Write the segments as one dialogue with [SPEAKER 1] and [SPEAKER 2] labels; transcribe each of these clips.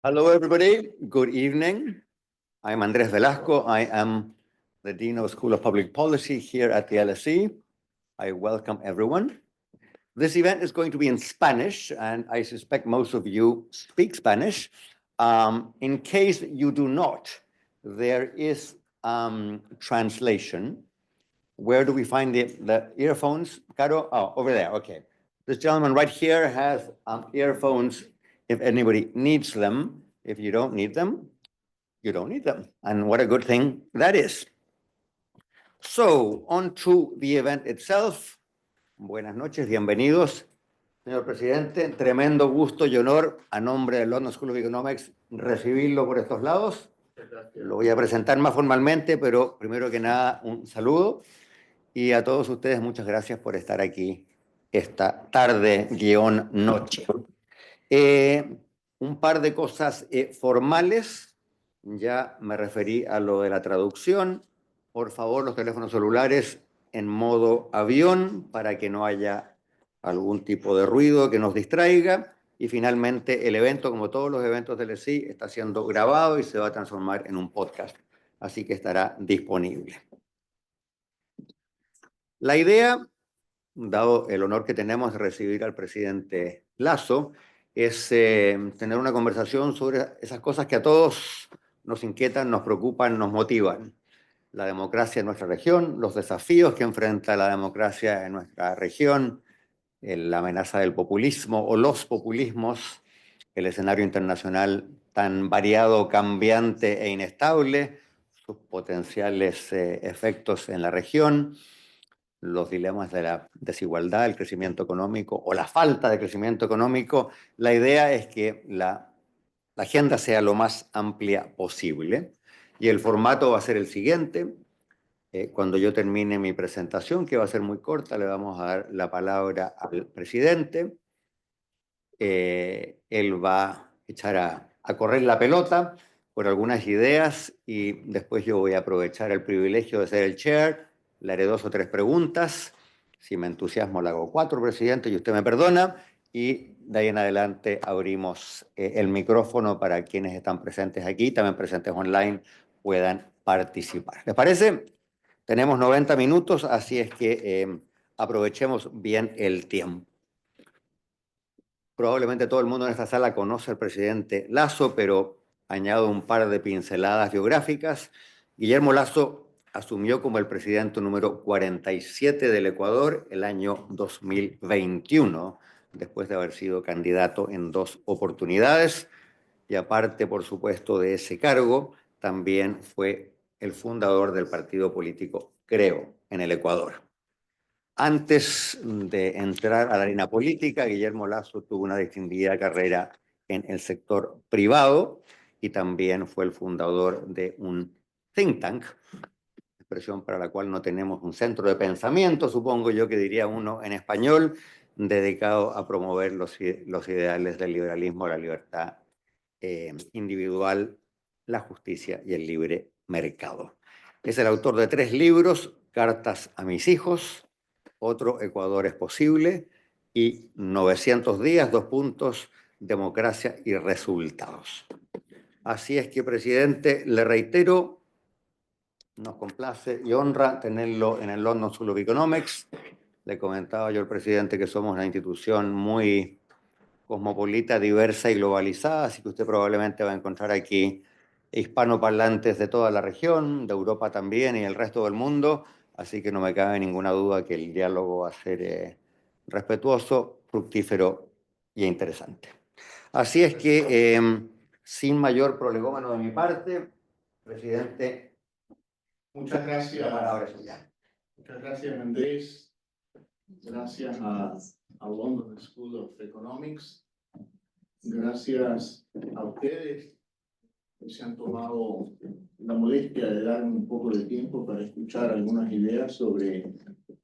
[SPEAKER 1] Hello, everybody. Good evening. I'm Andrés Velasco. I am the Dean of School of Public Policy here at the LSE. I welcome everyone. This event is going to be in Spanish, and I suspect most of you speak Spanish. In case you do not, there is translation. Where do we find the earphones? Caro? Oh, over there. Okay. This gentleman right here has earphones if anybody needs them. If you don't need them, you don't need them. And what a good thing that is. So, on to the event itself. Buenas noches, bienvenidos. Señor presidente, tremendo gusto y honor a nombre del London School of Economics recibirlo por estos lados. Lo voy a presentar más formalmente, pero primero que nada un saludo. Y a todos ustedes muchas gracias por estar aquí esta tarde-noche. Un par de cosas formales. Ya me referí a lo de la traducción. Por favor, los teléfonos celulares en modo avión para que no haya algún tipo de ruido que nos distraiga. Y finalmente, el evento, como todos los eventos del LSI, está siendo grabado y se va a transformar en un podcast. Así que estará disponible. La idea, dado el honor que tenemos de recibir al presidente Lasso, es tener una conversación sobre esas cosas que a todos nos inquietan, nos preocupan, nos motivan. La democracia en nuestra región, los desafíos que enfrenta la democracia en nuestra región, la amenaza del populismo o los populismos, el escenario internacional tan variado, cambiante e inestable, sus potenciales efectos en la región, los dilemas de la desigualdad, el crecimiento económico o la falta de crecimiento económico. La idea es que la agenda sea lo más amplia posible y el formato va a ser el siguiente. Cuando yo termine mi presentación, que va a ser muy corta, le vamos a dar la palabra al presidente. Él va a echar a correr la pelota por algunas ideas y después yo voy a aprovechar el privilegio de ser el chair. Le haré 2 o 3 preguntas. Si me entusiasmo, le hago 4, presidente, y usted me perdona. Y de ahí en adelante abrimos el micrófono para quienes están presentes aquí, también presentes online, puedan participar. ¿Les parece? Tenemos 90 minutos, así es que aprovechemos bien el tiempo. Probablemente todo el mundo en esta sala conoce al presidente Lasso, pero añado un par de pinceladas biográficas. Guillermo Lasso asumió como el presidente número 47 del Ecuador el año 2021, después de haber sido candidato en 2 oportunidades. Y aparte, por supuesto, de ese cargo, también fue el fundador del partido político Creo en el Ecuador. Antes de entrar a la arena política, Guillermo Lasso tuvo una distinguida carrera en el sector privado y también fue el fundador de un think tank, expresión para la cual no tenemos un centro de pensamiento, supongo yo que diría uno en español, dedicado a promover los ideales del liberalismo, la libertad individual, la justicia y el libre mercado. Es el autor de 3 libros, Cartas a mis hijos, Otro Ecuador es posible y 900 días, democracia y resultados. Así es que, presidente, le reitero, nos complace y honra tenerlo en el London School of Economics. Le comentaba yo al presidente que somos una institución muy cosmopolita, diversa y globalizada, así que usted probablemente va a encontrar aquí hispanoparlantes de toda la región, de Europa también y el resto del mundo, así que no me cabe ninguna duda que el diálogo va a ser respetuoso, fructífero y interesante. Así es que, sin mayor prolegómeno de mi parte, presidente,
[SPEAKER 2] Muchas gracias.
[SPEAKER 1] la palabra es suya.
[SPEAKER 2] Muchas gracias, Andrés. Gracias a London School of Economics. Gracias a ustedes que se han tomado la molestia de darme un poco de tiempo para escuchar algunas ideas sobre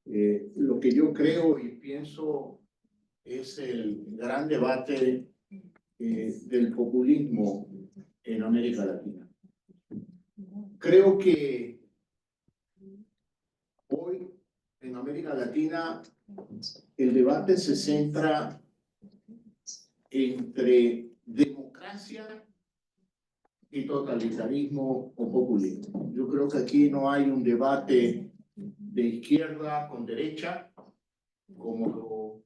[SPEAKER 2] lo que yo creo y pienso es el gran debate del populismo en América Latina. Creo que hoy en América Latina el debate se centra entre democracia y totalitarismo o populismo. Yo creo que aquí no hay un debate de izquierda con derecha, como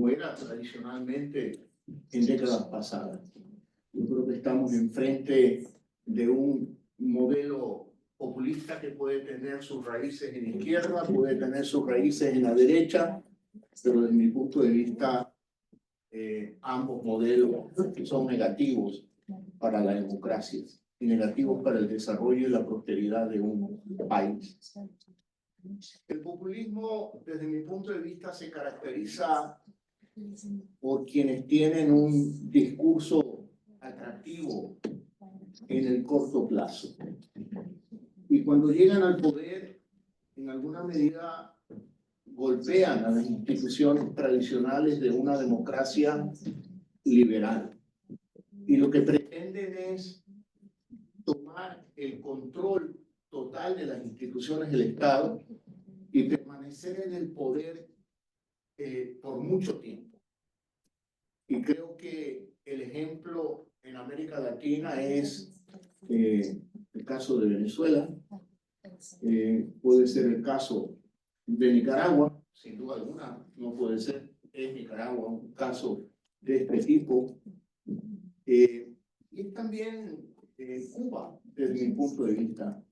[SPEAKER 2] era tradicionalmente en décadas pasadas. Yo creo que estamos enfrente de un modelo populista que puede tener sus raíces en la izquierda, puede tener sus raíces en la derecha, pero desde mi punto de vista, ambos modelos son negativos para la democracia y negativos para el desarrollo y la prosperidad de un país. El populismo, desde mi punto de vista, se caracteriza por quienes tienen un discurso atractivo en el corto plazo. Y cuando llegan al poder, en alguna medida golpean a las instituciones tradicionales de una democracia liberal. Y lo que pretenden es tomar el control total de las instituciones del Estado y permanecer en el poder por mucho tiempo. Y creo que el ejemplo en América Latina es el caso de Venezuela, puede ser el caso de Nicaragua, sin duda alguna, no puede ser, es Nicaragua un caso de este tipo. Y también Cuba, desde mi punto de vista.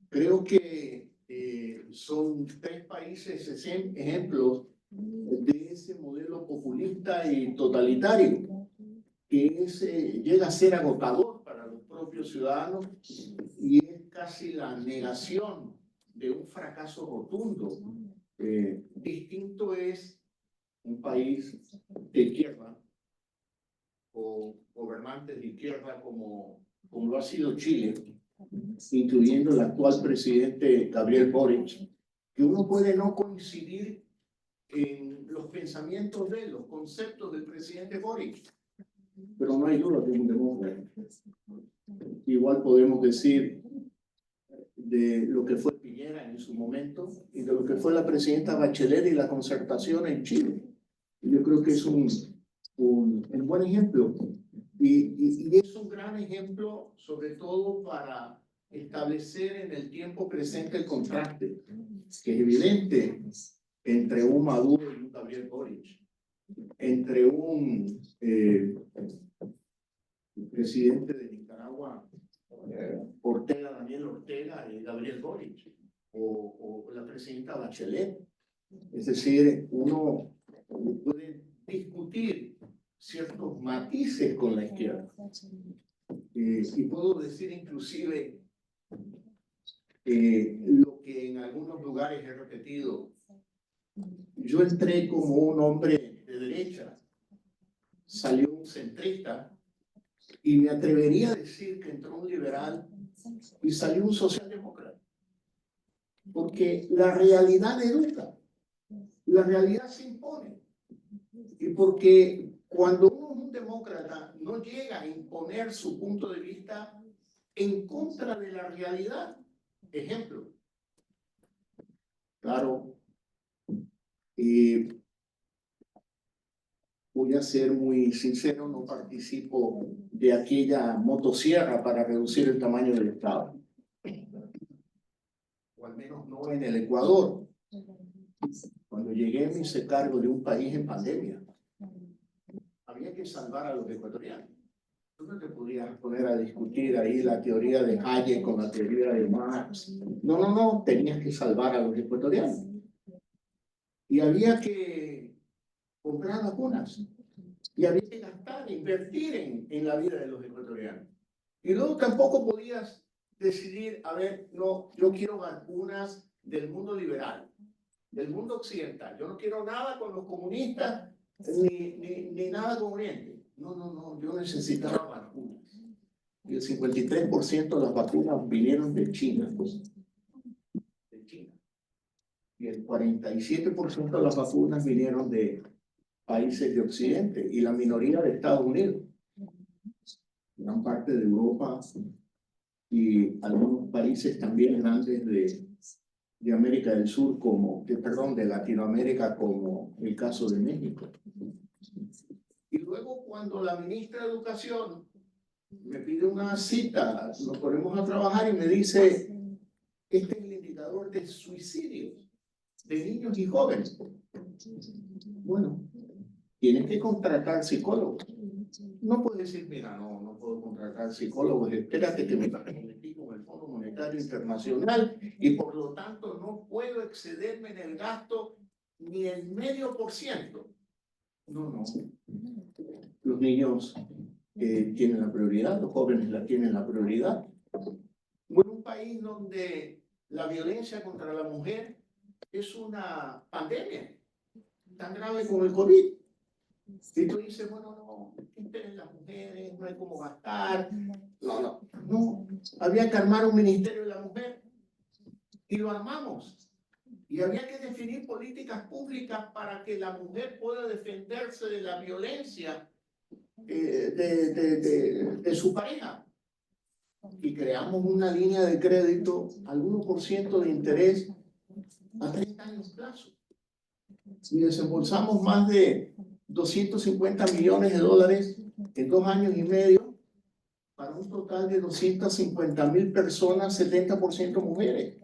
[SPEAKER 2] Creo que son tres países ejemplos de ese modelo populista y totalitario que llega a ser agotador para los propios ciudadanos y es casi la negación de un fracaso rotundo. Distinto es un país de izquierda o gobernantes de izquierda como lo ha sido Chile, incluyendo el actual presidente Gabriel Boric, que uno puede no coincidir en los pensamientos de los conceptos del presidente Boric, pero no hay duda que es un demócrata. Igual podemos decir de lo que fue Piñera en su momento y de lo que fue la presidenta Bachelet y la concertación en Chile. Yo creo que es un buen ejemplo y es un gran ejemplo sobre todo para establecer en el tiempo presente el contraste que es evidente entre un Maduro y un Gabriel Boric, entre un presidente de Nicaragua, Daniel Ortega y Gabriel Boric, o la presidenta Bachelet. Es decir, uno puede discutir ciertos matices con la izquierda. Y puedo decir inclusive lo que en algunos lugares he repetido. Yo entré como un hombre de derecha, salió un centrista, y me atrevería a decir que entró un liberal y salió un socialdemócrata. Porque la realidad educa, la realidad se impone. Y porque cuando uno es un demócrata, no llega a imponer su punto de vista en contra de la realidad. Ejemplo. Claro. Voy a ser muy sincero, no participo de aquella motosierra para reducir el tamaño del Estado. O al menos no en el Ecuador. Cuando llegué me hice cargo de un país en pandemia. Había que salvar a los ecuatorianos. Tú no te podías poner a discutir ahí la teoría de Hayek con la teoría de Marx. No, tenías que salvar a los ecuatorianos. Y había que comprar vacunas. Y había que gastar, invertir en la vida de los ecuatorianos. Y luego tampoco podías decidir, a ver, no, yo quiero vacunas del mundo liberal, del mundo occidental. Yo no quiero nada con los comunistas, ni nada con Oriente. No, yo necesitaba vacunas. Y el 53% de las vacunas vinieron de China. De China. Y el 47% de las vacunas vinieron de países de Occidente y la minoría de Estados Unidos. Gran parte de Europa y algunos países también grandes de América del Sur, de Latinoamérica, como el caso de México. Y luego cuando la ministra de Educación me pide una cita, nos ponemos a trabajar y me dice, este es el indicador de suicidios de niños y jóvenes. Bueno, tienes que contratar psicólogos. No puedes decir, mira, no puedo contratar psicólogos, espérate que me comprometí con el Fondo Monetario Internacional y por lo tanto no puedo excederme en el gasto ni el 0,5%. No. Los niños tienen la prioridad, los jóvenes la tienen la prioridad. En un país donde la violencia contra la mujer es una pandemia tan grave como el COVID. Y tú dices, bueno, no, ¿qué esperan las mujeres? No hay cómo gastar. No. Había que armar un ministerio de la mujer y lo armamos. Y había que definir políticas públicas para que la mujer pueda defenderse de la violencia de su pareja. Y creamos una línea de crédito al 1% de interés a 30 años plazo. Y desembolsamos más de 250 millones de dólares en 2 años y medio para un total de 250,000 personas, 70% mujeres.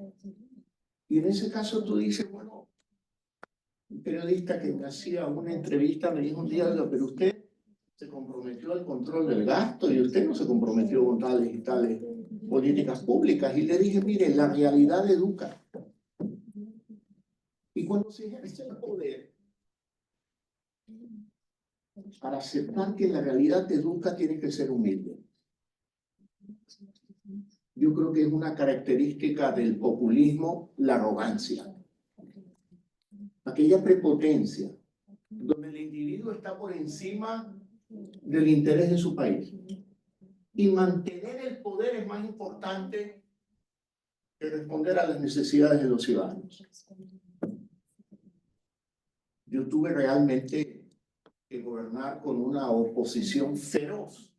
[SPEAKER 2] Y en ese caso tú dices, bueno, un periodista que me hacía una entrevista me dijo un día, pero usted se comprometió al control del gasto y usted no se comprometió con tales y tales políticas públicas. Y le dije, mire, la realidad educa. Y cuando se ejerce el poder, para aceptar que la realidad te educa, tienes que ser humilde. Yo creo que es una característica del populismo la arrogancia. Aquella prepotencia, donde el individuo está por encima del interés de su país. Y mantener el poder es más importante que responder a las necesidades de los ciudadanos. Yo tuve realmente que gobernar con una oposición feroz.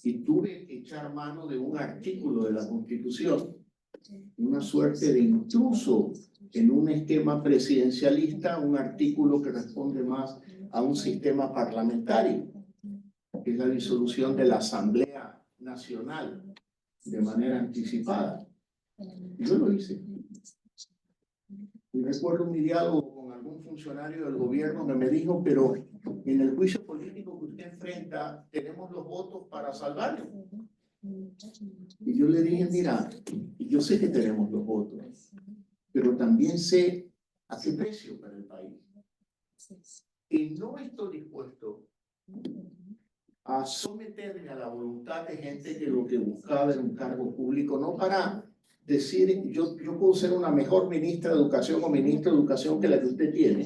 [SPEAKER 2] Y tuve que echar mano de un artículo de la Constitución, una suerte de intruso en un esquema presidencialista, un artículo que responde más a un sistema parlamentario, que es la disolución de la Asamblea Nacional de manera anticipada. Yo lo hice. Y recuerdo mi diálogo con algún funcionario del gobierno que me dijo, pero en el juicio político que usted enfrenta, tenemos los votos para salvarlo. Y yo le dije, mira, yo sé que tenemos los votos, pero también sé a qué precio para el país. Y no estoy dispuesto a someterme a la voluntad de gente que lo que buscaba era un cargo público, no para decir, yo puedo ser una mejor ministra de Educación o ministro de Educación que la que usted tiene,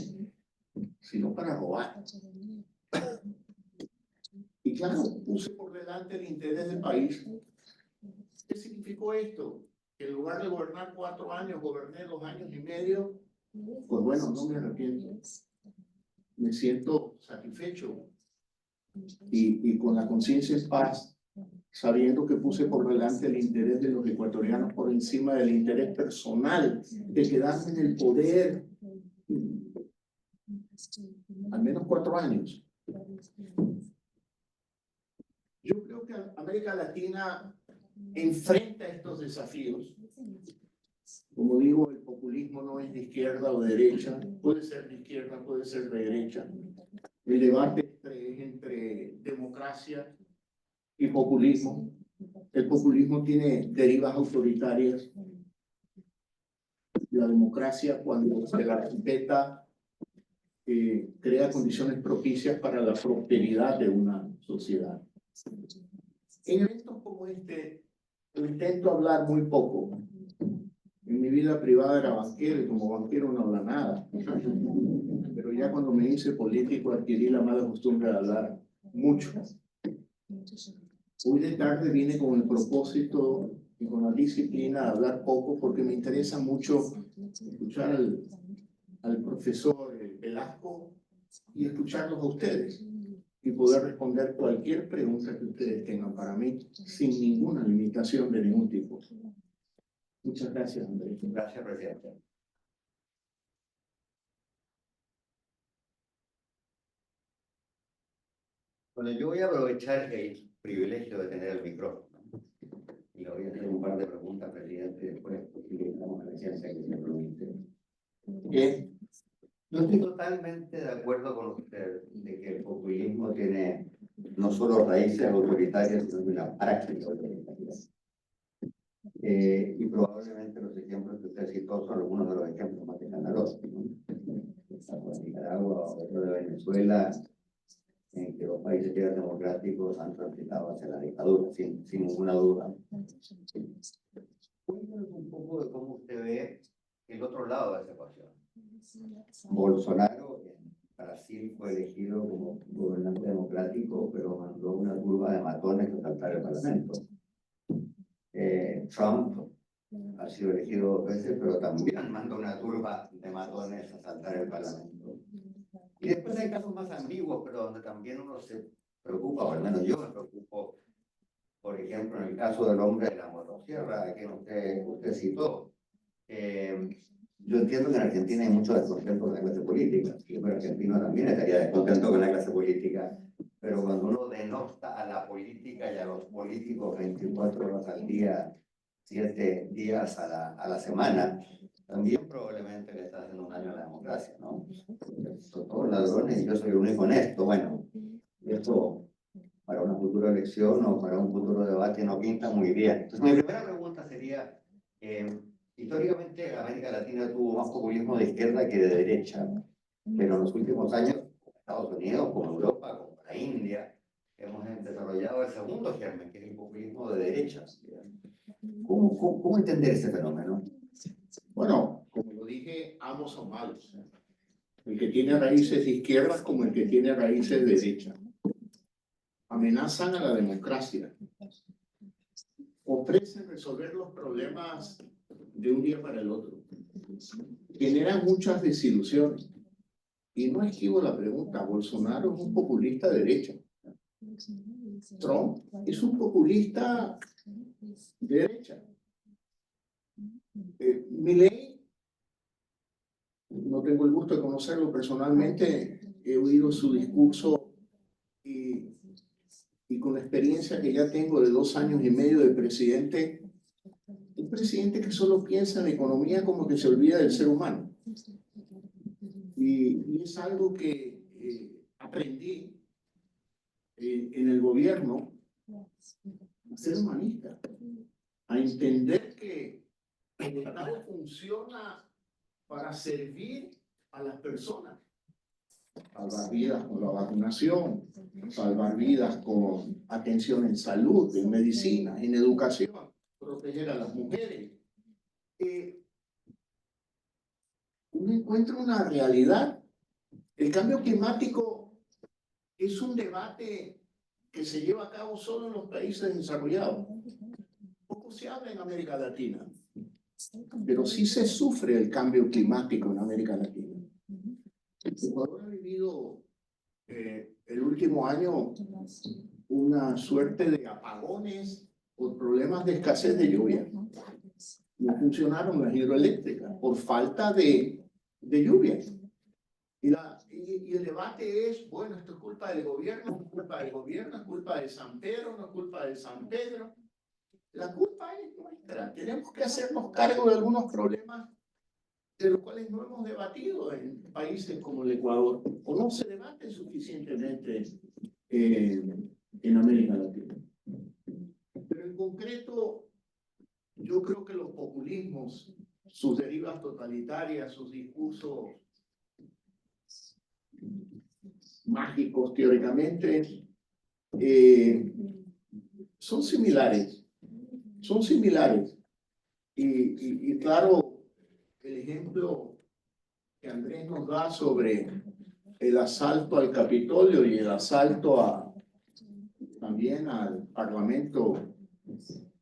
[SPEAKER 2] sino para robar. Y claro, puse por delante el interés del país. ¿Qué significó esto? Que en lugar de gobernar 4 años, goberné 2 años y medio. Pues bueno, no me arrepiento. Me siento satisfecho y con la conciencia en paz, sabiendo que puse por delante el interés de los ecuatorianos por encima del interés personal de quedarme en el poder al menos 4 años. Yo creo que América Latina enfrenta estos desafíos. Como digo, el populismo no es de izquierda o de derecha, puede ser de izquierda, puede ser de derecha. El debate es entre democracia y populismo. El populismo tiene derivas autoritarias. La democracia, cuando se la respeta, crea condiciones propicias para la prosperidad de una sociedad. En eventos como este, intento hablar muy poco. En mi vida privada era banquero y como banquero no habla nada. Pero ya cuando me hice político adquirí la mala costumbre de hablar mucho. Hoy de tarde vine con el propósito y con la disciplina de hablar poco porque me interesa mucho escuchar al profesor Velasco y escucharlos a ustedes y poder responder cualquier pregunta que ustedes tengan para mí sin ninguna limitación de ningún tipo. Muchas gracias, Andrés.
[SPEAKER 1] Gracias, presidente. Bueno, yo voy a aprovechar el privilegio de tener el micrófono y le voy a hacer un par de preguntas, presidente, y después utilizamos a la ciencia que se permite. Yo estoy totalmente de acuerdo con usted de que el populismo tiene no solo raíces autoritarias, sino una práctica autoritaria. Y probablemente los ejemplos que usted citó son algunos de los ejemplos más escandalosos, ¿no? Estamos en Nicaragua, otro de Venezuela, en que los países que eran democráticos han transitado hacia la dictadura, sin ninguna duda. Cuéntanos un poco de cómo usted ve el otro lado de esa ecuación. Bolsonaro en Brasil fue elegido como gobernante democrático, pero mandó una turba de matones a asaltar el Parlamento. Trump ha sido elegido 2 veces, pero también mandó una turba de matones a asaltar el Parlamento. Y después hay casos más ambiguos, pero donde también uno se preocupa, o al menos yo me preocupo, por ejemplo, en el caso del hombre de la motosierra, a quien usted citó. Yo entiendo que en Argentina hay mucho descontento con la clase política, y el argentino también estaría descontento con la clase política, pero cuando uno denosta a la política y a los políticos 24 horas al día, 7 días a la semana, también probablemente le está haciendo un daño a la democracia, ¿no? Son todos ladrones y yo soy el único honesto. Bueno, esto para una futura elección o para un futuro debate no pinta muy bien. Entonces, mi primera pregunta sería, históricamente América Latina tuvo más populismo de izquierda que de derecha, pero en los últimos años, como Estados Unidos, como Europa, como la India, hemos desarrollado el segundo germen, que es el populismo de derecha. ¿Cómo entender ese fenómeno?
[SPEAKER 2] Bueno, como lo dije, ambos son malos. El que tiene raíces de izquierda como el que tiene raíces de derecha. Amenazan a la democracia. Ofrecen resolver los problemas de un día para el otro. Generan muchas desilusiones. Y no esquivo la pregunta, Bolsonaro es un populista de derecha. Trump es un populista de derecha. Milei, no tengo el gusto de conocerlo personalmente, he oído su discurso y con la experiencia que ya tengo de 2 años y medio de presidente, un presidente que solo piensa en la economía como que se olvida del ser humano. Y es algo que aprendí en el gobierno, a ser humanista, a entender que el Estado funciona para servir a las personas. Salvar vidas con la vacunación, salvar vidas con atención en salud, en medicina, en educación, proteger a las mujeres. Uno encuentra una realidad. El cambio climático es un debate que se lleva a cabo solo en los países desarrollados. Poco se habla en América Latina, pero sí se sufre el cambio climático en América Latina. Ecuador ha vivido el último año una suerte de apagones por problemas de escasez de lluvia. No funcionaron las hidroeléctricas por falta de lluvia. Y el debate es, bueno, esto es culpa del gobierno, es culpa del gobierno, es culpa de San Pedro, no es culpa de San Pedro. La culpa es nuestra. Tenemos que hacernos cargo de algunos problemas de los cuales no hemos debatido en países como el Ecuador, o no se debate suficientemente en América Latina. Pero en concreto, yo creo que los populismos, sus derivas totalitarias, sus discursos mágicos teóricamente, son similares. Son similares. Y claro, el ejemplo que Andrés nos da sobre el asalto al Capitolio y el asalto también al Parlamento,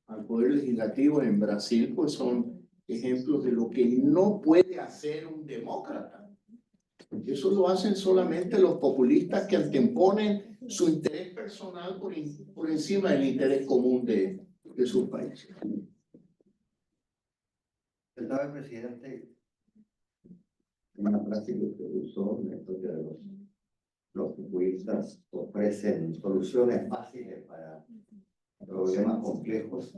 [SPEAKER 2] al Poder Legislativo en Brasil, pues son ejemplos de lo que no puede hacer un demócrata. Eso lo hacen solamente los populistas que anteponen su interés personal por encima del interés común de sus países.
[SPEAKER 1] Estaba el presidente en una frase que usted usó en la historia de los los populistas ofrecen soluciones fáciles para problemas complejos.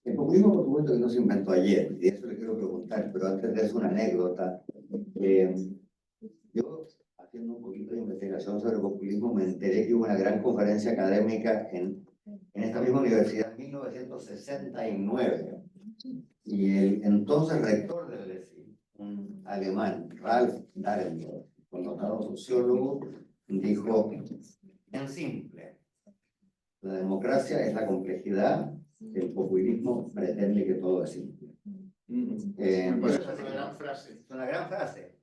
[SPEAKER 1] El populismo, por supuesto, que no se inventó ayer, y de eso le quiero preguntar, pero antes de eso una anécdota. Yo, haciendo un poquito de investigación sobre populismo, me enteré que hubo una gran conferencia académica en esta misma universidad en 1969, y el entonces rector del LSI, un alemán, Ralph Dahrendorf, connotado sociólogo, dijo, en simple, la democracia es la complejidad, el populismo pretende que todo es simple.
[SPEAKER 2] Me parece una gran frase.
[SPEAKER 1] Es una gran frase.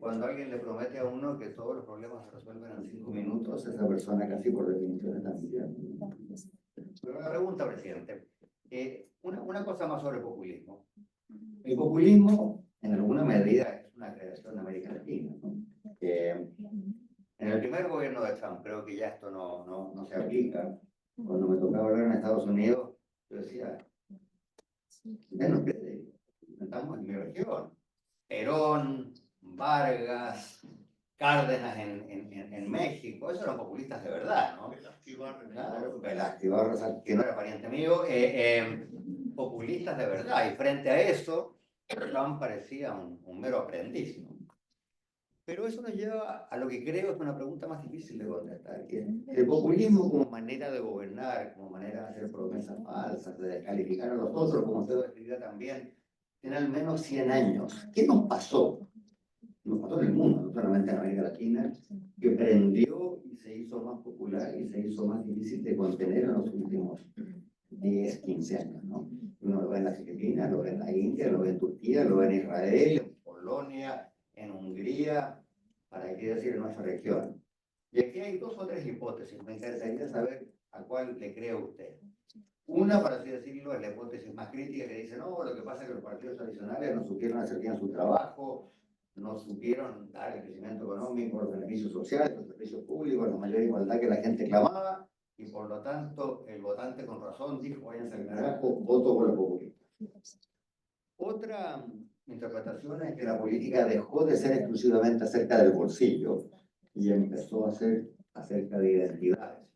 [SPEAKER 1] Cuando alguien le promete a uno que todos los problemas se resuelven en 5 minutos, esa persona casi por definición está mintiendo. Pero una pregunta, presidente. Una cosa más sobre populismo. El populismo, en alguna medida, es una creación de América Latina, ¿no? En el primer gobierno de Trump, creo que ya esto no se aplica. Cuando me tocaba hablar en Estados Unidos, yo decía, ya no cree, estamos en mi región. Perón, Vargas, Cárdenas en México, esos eran populistas de verdad, ¿no? Claro, Velázquez Ibarra, que no era pariente mío, populistas de verdad, y frente a eso, Trump parecía un mero aprendiz, ¿no? Pero eso nos lleva a lo que creo es una pregunta más difícil de contestar, que el populismo como manera de gobernar, como manera de hacer promesas falsas, de descalificar a los otros, como usted describía también, tiene al menos 100 años. ¿Qué nos pasó? Nos pasó en el mundo, no solamente en América Latina, que prendió y se hizo más popular y se hizo más difícil de contener en los últimos 10, 15 años, ¿no? Uno lo ve en las Filipinas, lo ve en la India, lo ve en Turquía, lo ve en Israel, en Polonia, en Hungría, para qué decir en nuestra región. Y aquí hay 2 o 3 hipótesis. Me interesaría saber a cuál le cree usted. Una, para así decirlo, es la hipótesis más crítica que dice, no, lo que pasa es que los partidos tradicionales no supieron hacer bien su trabajo, no supieron dar el crecimiento económico, los beneficios sociales, los servicios públicos, la mayor igualdad que la gente clamaba, y por lo tanto el votante con razón dijo, váyanse al carajo, voto por los populistas. Otra interpretación es que la política dejó de ser exclusivamente acerca del bolsillo y empezó a ser acerca de identidades,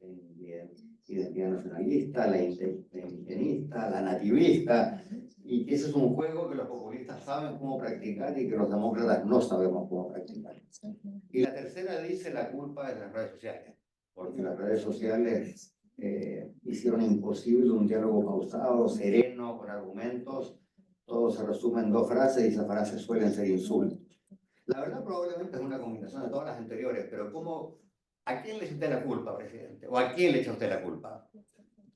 [SPEAKER 1] identidad nacionalista, la indigenista, la nativista, y que ese es un juego que los populistas saben cómo practicar y que los demócratas no sabemos cómo practicar. Y la tercera dice la culpa es de las redes sociales, porque las redes sociales hicieron imposible un diálogo pausado, sereno, con argumentos. Todo se resume en 2 frases y esas frases suelen ser insultos. La verdad probablemente es una combinación de todas las anteriores, pero ¿a quién le echa usted la culpa, presidente? ¿O a quién le echa usted la culpa?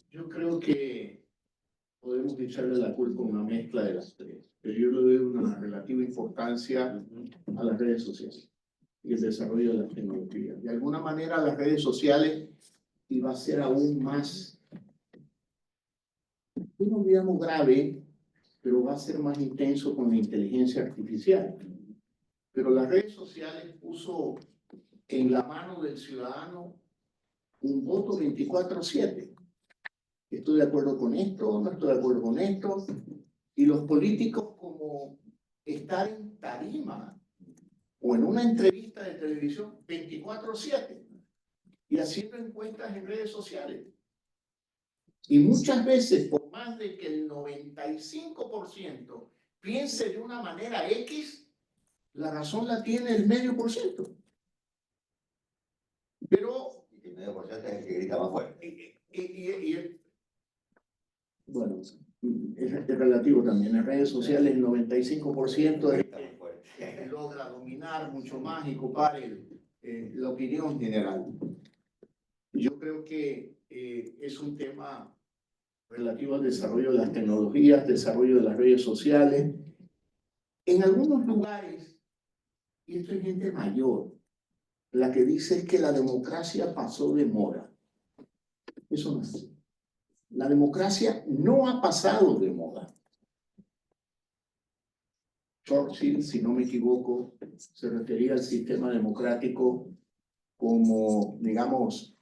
[SPEAKER 2] Yo creo que podemos echarle la culpa a una mezcla de las tres, pero yo le doy una relativa importancia a las redes sociales y el desarrollo de las tecnologías. De alguna manera las redes sociales iba a ser aún más, no digamos grave, pero va a ser más intenso con la inteligencia artificial. Pero las redes sociales puso en la mano del ciudadano un voto 24/7. Estoy de acuerdo con esto, no estoy de acuerdo con esto. Y los políticos, como estar en tarima o en una entrevista de televisión 24/7 y haciendo encuestas en redes sociales. Y muchas veces, por más de que el 95% piense de una manera X, la razón la tiene el medio por ciento. Pero
[SPEAKER 1] el medio por ciento es el que grita más fuerte.
[SPEAKER 2] Bueno, es relativo también. En redes sociales el 95% es que logra dominar mucho más y copar la opinión general. Yo creo que es un tema relativo al desarrollo de las tecnologías, desarrollo de las redes sociales. En algunos lugares, y esto es gente mayor, la que dice es que la democracia pasó de moda. Eso no es así. La democracia no ha pasado de moda. Churchill, si no me equivoco, se refería al sistema democrático como, digamos,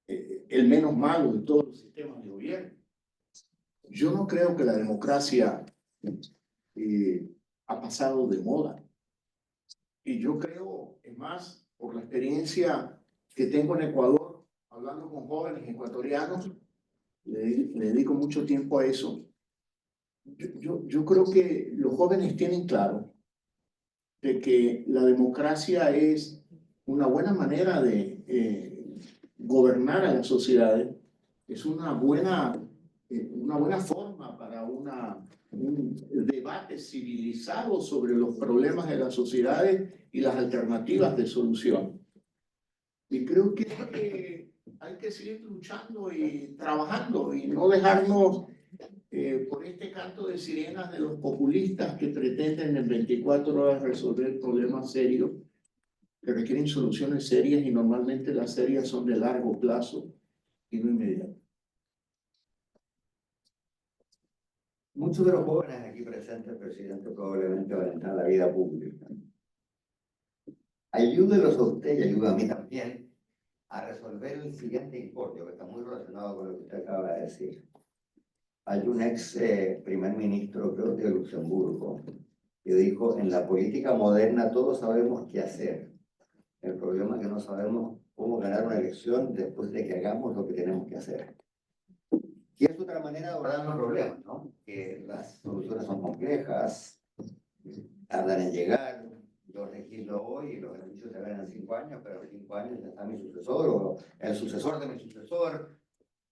[SPEAKER 2] el menos malo de todos los sistemas de gobierno. Yo no creo que la democracia ha pasado de moda. Y yo creo, es más, por la experiencia que tengo en Ecuador, hablando con jóvenes ecuatorianos, le dedico mucho tiempo a eso. Yo creo que los jóvenes tienen claro de que la democracia es una buena manera de gobernar a las sociedades, es una buena forma para un debate civilizado sobre los problemas de las sociedades y las alternativas de solución. Y creo que hay que seguir luchando y trabajando y no dejarnos por este canto de sirenas de los populistas que pretenden en 24 horas resolver problemas serios que requieren soluciones serias y normalmente las serias son de largo plazo y no inmediato.
[SPEAKER 1] Muchos de los jóvenes aquí presentes, presidente, probablemente van a entrar a la vida pública. Ayúdelos a usted y ayuda a mí también a resolver el siguiente incordio que está muy relacionado con lo que usted acaba de decir. Hay un ex primer ministro, creo que de Luxemburgo, que dijo, en la política moderna todos sabemos qué hacer. El problema es que no sabemos cómo ganar una elección después de que hagamos lo que tenemos que hacer. Y es otra manera de abordar los problemas, ¿no? Que las soluciones son complejas, tardan en llegar. Yo legislo hoy y los beneficios se ven en 5 años, pero en 5 años ya está mi sucesor o el sucesor de mi sucesor.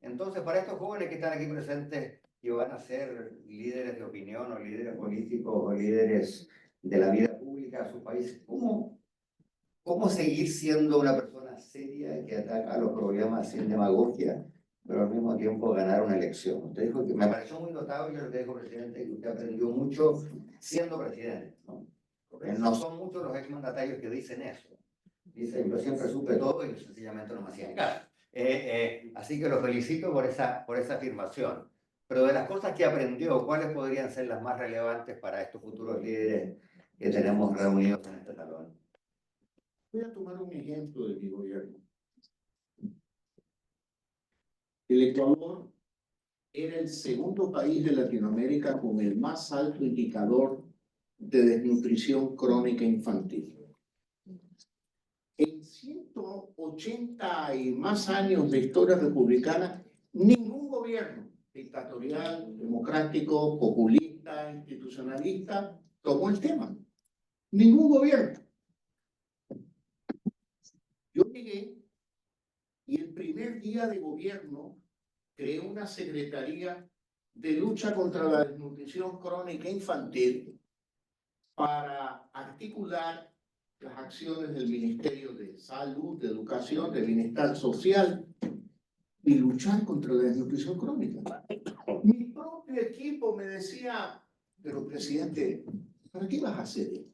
[SPEAKER 1] Entonces, para estos jóvenes que están aquí presentes y van a ser líderes de opinión o líderes políticos o líderes de la vida pública de su país, ¿cómo seguir siendo una persona seria que ataca los problemas sin demagogia, pero al mismo tiempo ganar una elección? Usted dijo que me pareció muy notable lo que dijo el presidente, que usted aprendió mucho siendo presidente, ¿no? Porque no son muchos los exmandatarios que dicen eso. Dicen, yo siempre supe todo y sencillamente no me hacían caso. Así que lo felicito por esa afirmación. Pero de las cosas que aprendió, ¿cuáles podrían ser las más relevantes para estos futuros líderes que tenemos reunidos en este salón?
[SPEAKER 2] Voy a tomar un ejemplo de mi gobierno. El Ecuador era el segundo país de Latinoamérica con el más alto indicador de desnutrición crónica infantil. En 180 y más años de historia republicana, ningún gobierno dictatorial, democrático, populista, institucionalista tomó el tema. Ningún gobierno. Yo llegué y el primer día de gobierno creé una secretaría de lucha contra la desnutrición crónica infantil para articular las acciones del Ministerio de Salud, de Educación, de Bienestar Social y luchar contra la desnutrición crónica. Mi propio equipo me decía, pero presidente, ¿para qué vas a hacer esto?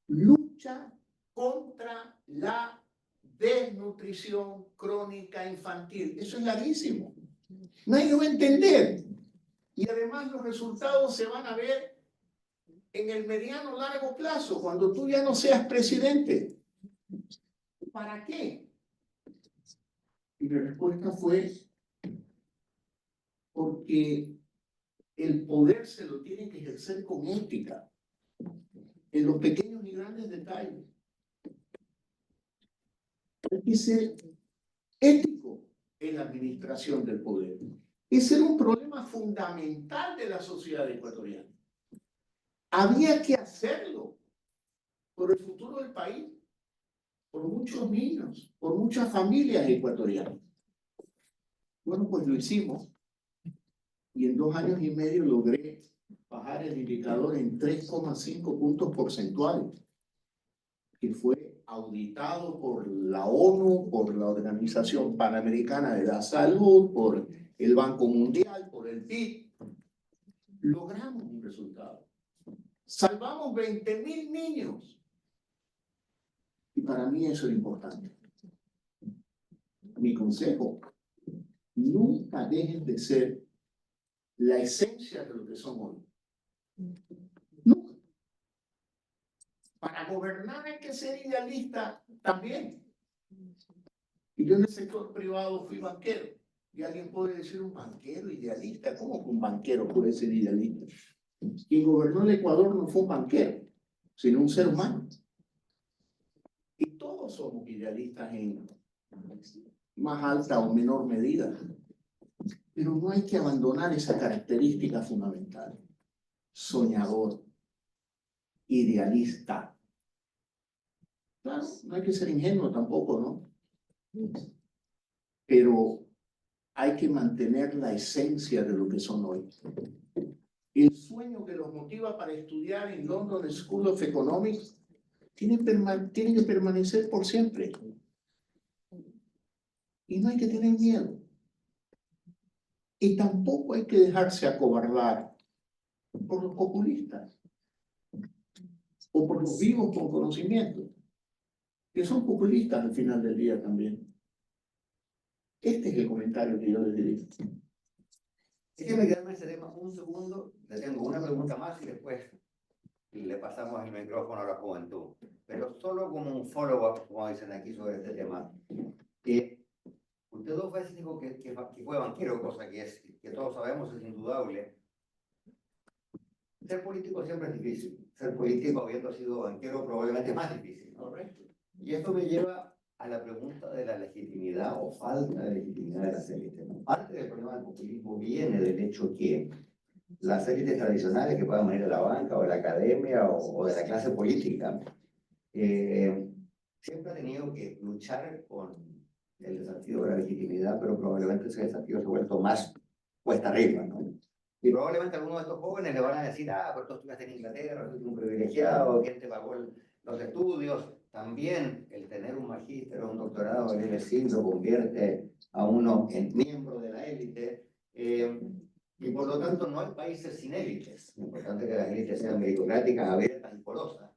[SPEAKER 2] Lucha contra la desnutrición crónica infantil. Eso es larguísimo. Nadie lo va a entender. Y además los resultados se van a ver en el mediano largo plazo, cuando tú ya no seas presidente. ¿Para qué? Y la respuesta fue porque el poder se lo tiene que ejercer con ética, en los pequeños y grandes detalles. Hay que ser ético en la administración del poder. Ese era un problema fundamental de la sociedad ecuatoriana. Había que hacerlo por el futuro del país, por muchos niños, por muchas familias ecuatorianas. Bueno, pues lo hicimos y en 2 años y medio logré bajar el indicador en 3,5 puntos porcentuales, que fue auditado por la ONU, por la Organización Panamericana de la Salud, por el Banco Mundial, por el PIB. Logramos un resultado. Salvamos 20.000 niños. Y para mí eso es importante. Mi consejo, nunca dejen de ser la esencia de lo que son hoy. Nunca. Para gobernar hay que ser idealista también. Y yo en el sector privado fui banquero. Y alguien puede decir un banquero idealista. ¿Cómo que un banquero puede ser idealista? Quien gobernó el Ecuador no fue un banquero, sino un ser humano. Y todos Todos somos idealistas en más alta o menor medida, pero no hay que abandonar esa característica fundamental. Soñador, idealista. Claro, no hay que ser ingenuo tampoco, ¿no? Pero hay que mantener la esencia de lo que son hoy. El sueño que los motiva para estudiar en London School of Economics tiene que permanecer por siempre. Y no hay que tener miedo. Y tampoco hay que dejarse acobardar por los populistas o por los vivos con conocimiento, que son populistas al final del día también. Este es el comentario que yo les diría.
[SPEAKER 1] Déjeme quedarme en ese tema un segundo. Le tengo una pregunta más y después le pasamos el micrófono a la juventud. Pero solo como un follow-up, como dicen aquí, sobre este tema. Usted 2 veces dijo que fue banquero, cosa que todos sabemos es indudable. Ser político siempre es difícil. Ser político habiendo sido banquero probablemente es más difícil. Correcto. Y esto me lleva a la pregunta de la legitimidad o falta de legitimidad de las élites. Parte del problema del populismo viene del hecho que las élites tradicionales, que puedan venir de la banca o de la academia o de la clase política, siempre ha tenido que luchar con el desafío de la legitimidad, pero probablemente ese desafío se ha vuelto más cuesta arriba, ¿no? Y probablemente algunos de estos jóvenes le van a decir, pero tú estudiaste en Inglaterra, tú eres un privilegiado, ¿quién te pagó los estudios? También el tener un magíster o un doctorado en el LSI lo convierte a uno en miembro de la élite. Y por lo tanto no hay países sin élites. Es importante que las élites sean meritocráticas, abiertas y porosas.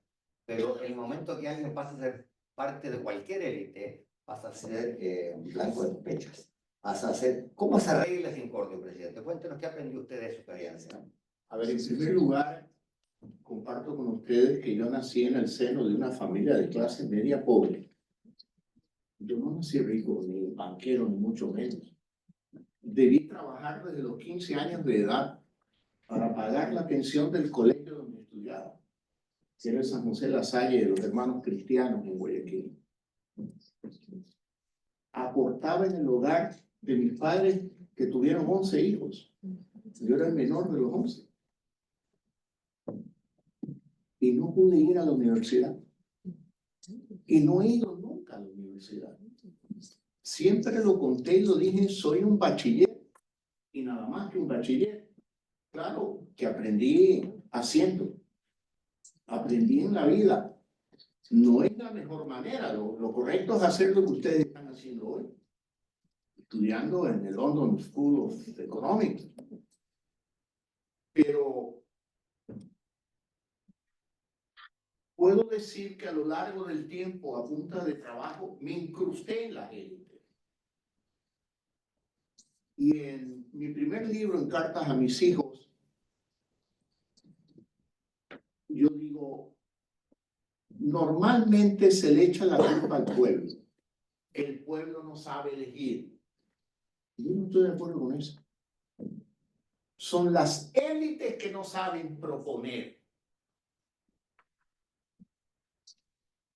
[SPEAKER 1] Pero el momento que alguien pasa a ser parte de cualquier élite, pasa a ser blanco de sospechas. Pasa a ser... ¿Cómo se arregla ese incordio, presidente? Cuéntenos qué aprendió usted de su experiencia.
[SPEAKER 2] A ver, en primer lugar, comparto con ustedes que yo nací en el seno de una familia de clase media pobre. Yo no nací rico, ni banquero, ni mucho menos. Debí trabajar desde los 15 años de edad para pagar la pensión del colegio donde estudiaba, que era el San José La Salle de los Hermanos Cristianos en Guayaquil. Aportaba en el hogar de mis padres, que tuvieron 11 hijos. Yo era el menor de los 11. Y no pude ir a la universidad. Y no he ido nunca a la universidad. Siempre lo conté y lo dije, soy un bachiller. Y nada más que un bachiller. Claro, que aprendí haciendo. Aprendí en la vida. No es la mejor manera. Lo correcto es hacer lo que ustedes están haciendo hoy. Estudiando en el London School of Economics. Pero puedo decir que a lo largo del tiempo, a punta de trabajo, me incrusté en la élite. Y en mi primer libro, en Cartas a mis hijos, yo digo, normalmente se le echa la culpa al pueblo. El pueblo no sabe elegir. Yo no estoy de acuerdo con eso. Son las élites que no saben proponer.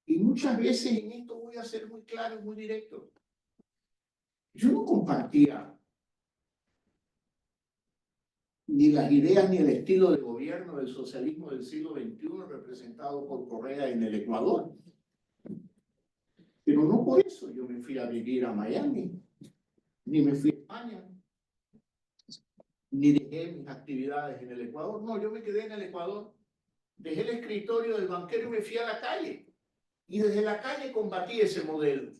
[SPEAKER 2] Y muchas veces en esto voy a ser muy claro y muy directo. Yo no compartía ni las ideas ni el estilo de gobierno del socialismo del siglo XXI representado por Correa en el Ecuador. Pero no por eso yo me fui a vivir a Miami, ni me fui a España, ni dejé mis actividades en el Ecuador. No, yo me quedé en el Ecuador, dejé el escritorio del banquero y me fui a la calle. Y desde la calle combatí ese modelo.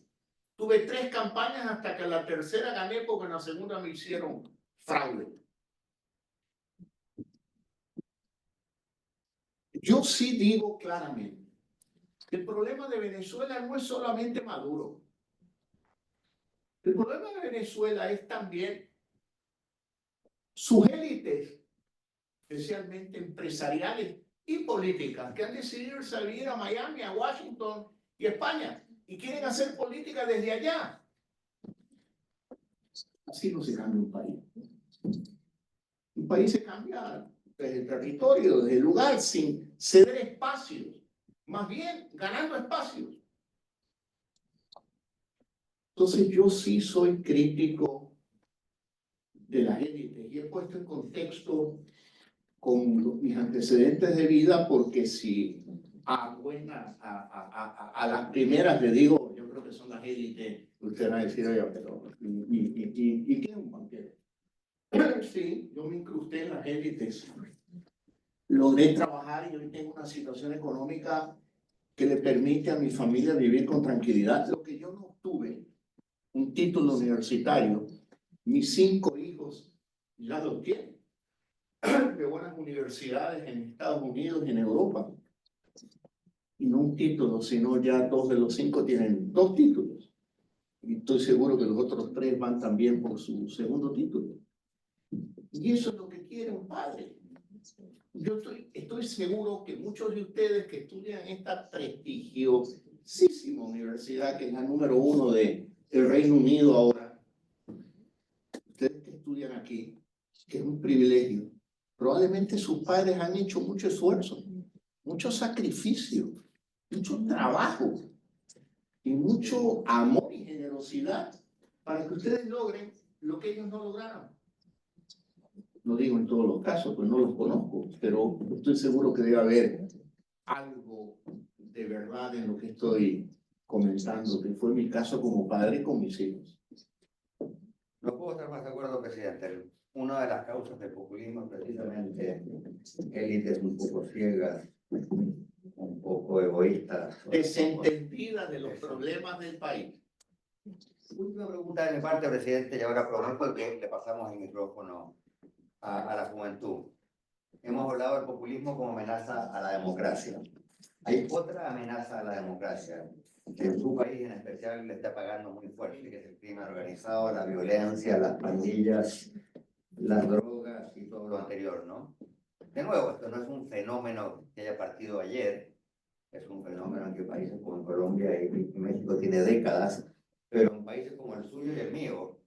[SPEAKER 2] Tuve 3 campañas hasta que a la tercera gané porque en la segunda me hicieron fraude. Yo sí digo claramente, el problema de Venezuela no es solamente Maduro. El problema de Venezuela es también sus élites, especialmente empresariales y políticas, que han decidido salir a Miami, a Washington y a España, y quieren hacer política desde allá. Así no se cambia un país. Un país se cambia desde el territorio, desde el lugar, sin ceder espacios, más bien ganando espacios. Entonces yo sí soy crítico de las élites y he puesto en contexto con mis antecedentes de vida porque si a las primeras le digo, yo creo que son las élites, usted va a decir, oye, pero ¿y qué es un banquero? Sí, yo me incrusté en las élites, logré trabajar y hoy tengo una situación económica que le permite a mi familia vivir con tranquilidad. Lo que yo no obtuve, un título universitario, mis 5 hijos ya los tienen de buenas universidades en Estados Unidos y en Europa. Y no un título, sino ya 2 de los 5 tienen 2 títulos. Y estoy seguro que los otros 3 van también por su segundo título. Y eso es lo que quiere un padre. Yo estoy seguro que muchos de ustedes que estudian en esta prestigiosísima universidad, que es la número 1 del Reino Unido ahora, ustedes que estudian aquí, que es un privilegio, probablemente sus padres han hecho mucho esfuerzo, mucho sacrificio, mucho trabajo y mucho amor y generosidad para que ustedes logren lo que ellos no lograron. No digo en todos los casos, pues no los conozco, pero estoy seguro que debe haber algo de verdad en lo que estoy comentando, que fue mi caso como padre con mis hijos.
[SPEAKER 1] No puedo estar más de acuerdo, presidente. Una de las causas del populismo es precisamente élites un poco ciegas, un poco egoístas.
[SPEAKER 2] Desentendidas de los problemas del país.
[SPEAKER 1] Última pregunta de mi parte, presidente, y ahora prometo que le pasamos el micrófono a la juventud. Hemos hablado del populismo como amenaza a la democracia. Hay otra amenaza a la democracia, que en su país en especial le está pagando muy fuerte, que es el crimen organizado, la violencia, las pandillas, las drogas y todo lo anterior, ¿no? De nuevo, esto no es un fenómeno que haya partido ayer, es un fenómeno en que países como Colombia y México tiene décadas, pero en países como el suyo y el mío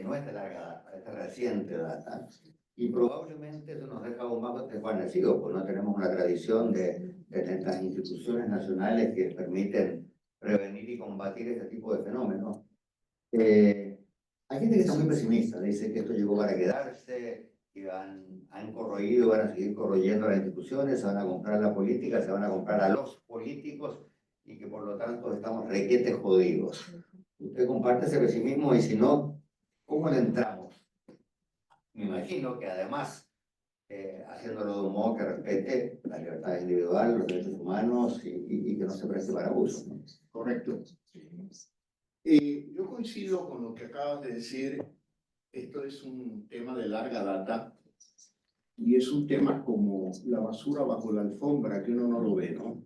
[SPEAKER 1] no es de larga data, es de reciente data. Y probablemente eso nos deja aún más desvanecidos, pues no tenemos una tradición de estas instituciones nacionales que permiten prevenir y combatir este tipo de fenómenos. Hay gente que está muy pesimista, dice que esto llegó para quedarse, que han corroído, van a seguir corroyendo las instituciones, se van a comprar la política, se van a comprar a los políticos y que por lo tanto estamos requete jodidos. ¿Usted comparte ese pesimismo? Y si no, ¿cómo le entramos? Me imagino que además, haciéndolo de un modo que respete la libertad individual, los derechos humanos y que no se preste para abuso, ¿no?
[SPEAKER 2] Correcto. Yo coincido con lo que acabas de decir. Esto es un tema de larga data y es un tema como la basura bajo la alfombra, que uno no lo ve, ¿no?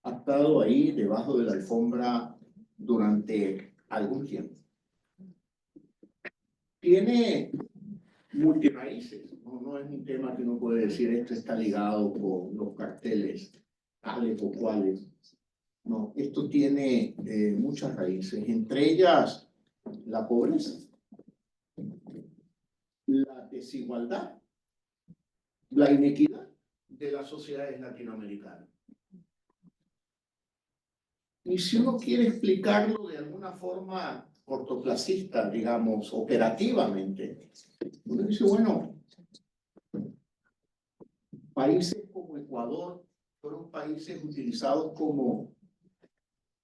[SPEAKER 2] Ha estado ahí debajo de la alfombra durante algún tiempo. Tiene multiraíces, no es un tema que uno puede decir esto está ligado con los carteles tales o cuales. No, esto tiene muchas raíces, entre ellas la pobreza, la desigualdad, la inequidad de las sociedades latinoamericanas. Y si uno quiere explicarlo de alguna forma cortoplacista, digamos, operativamente, uno dice, bueno, países como Ecuador fueron países utilizados como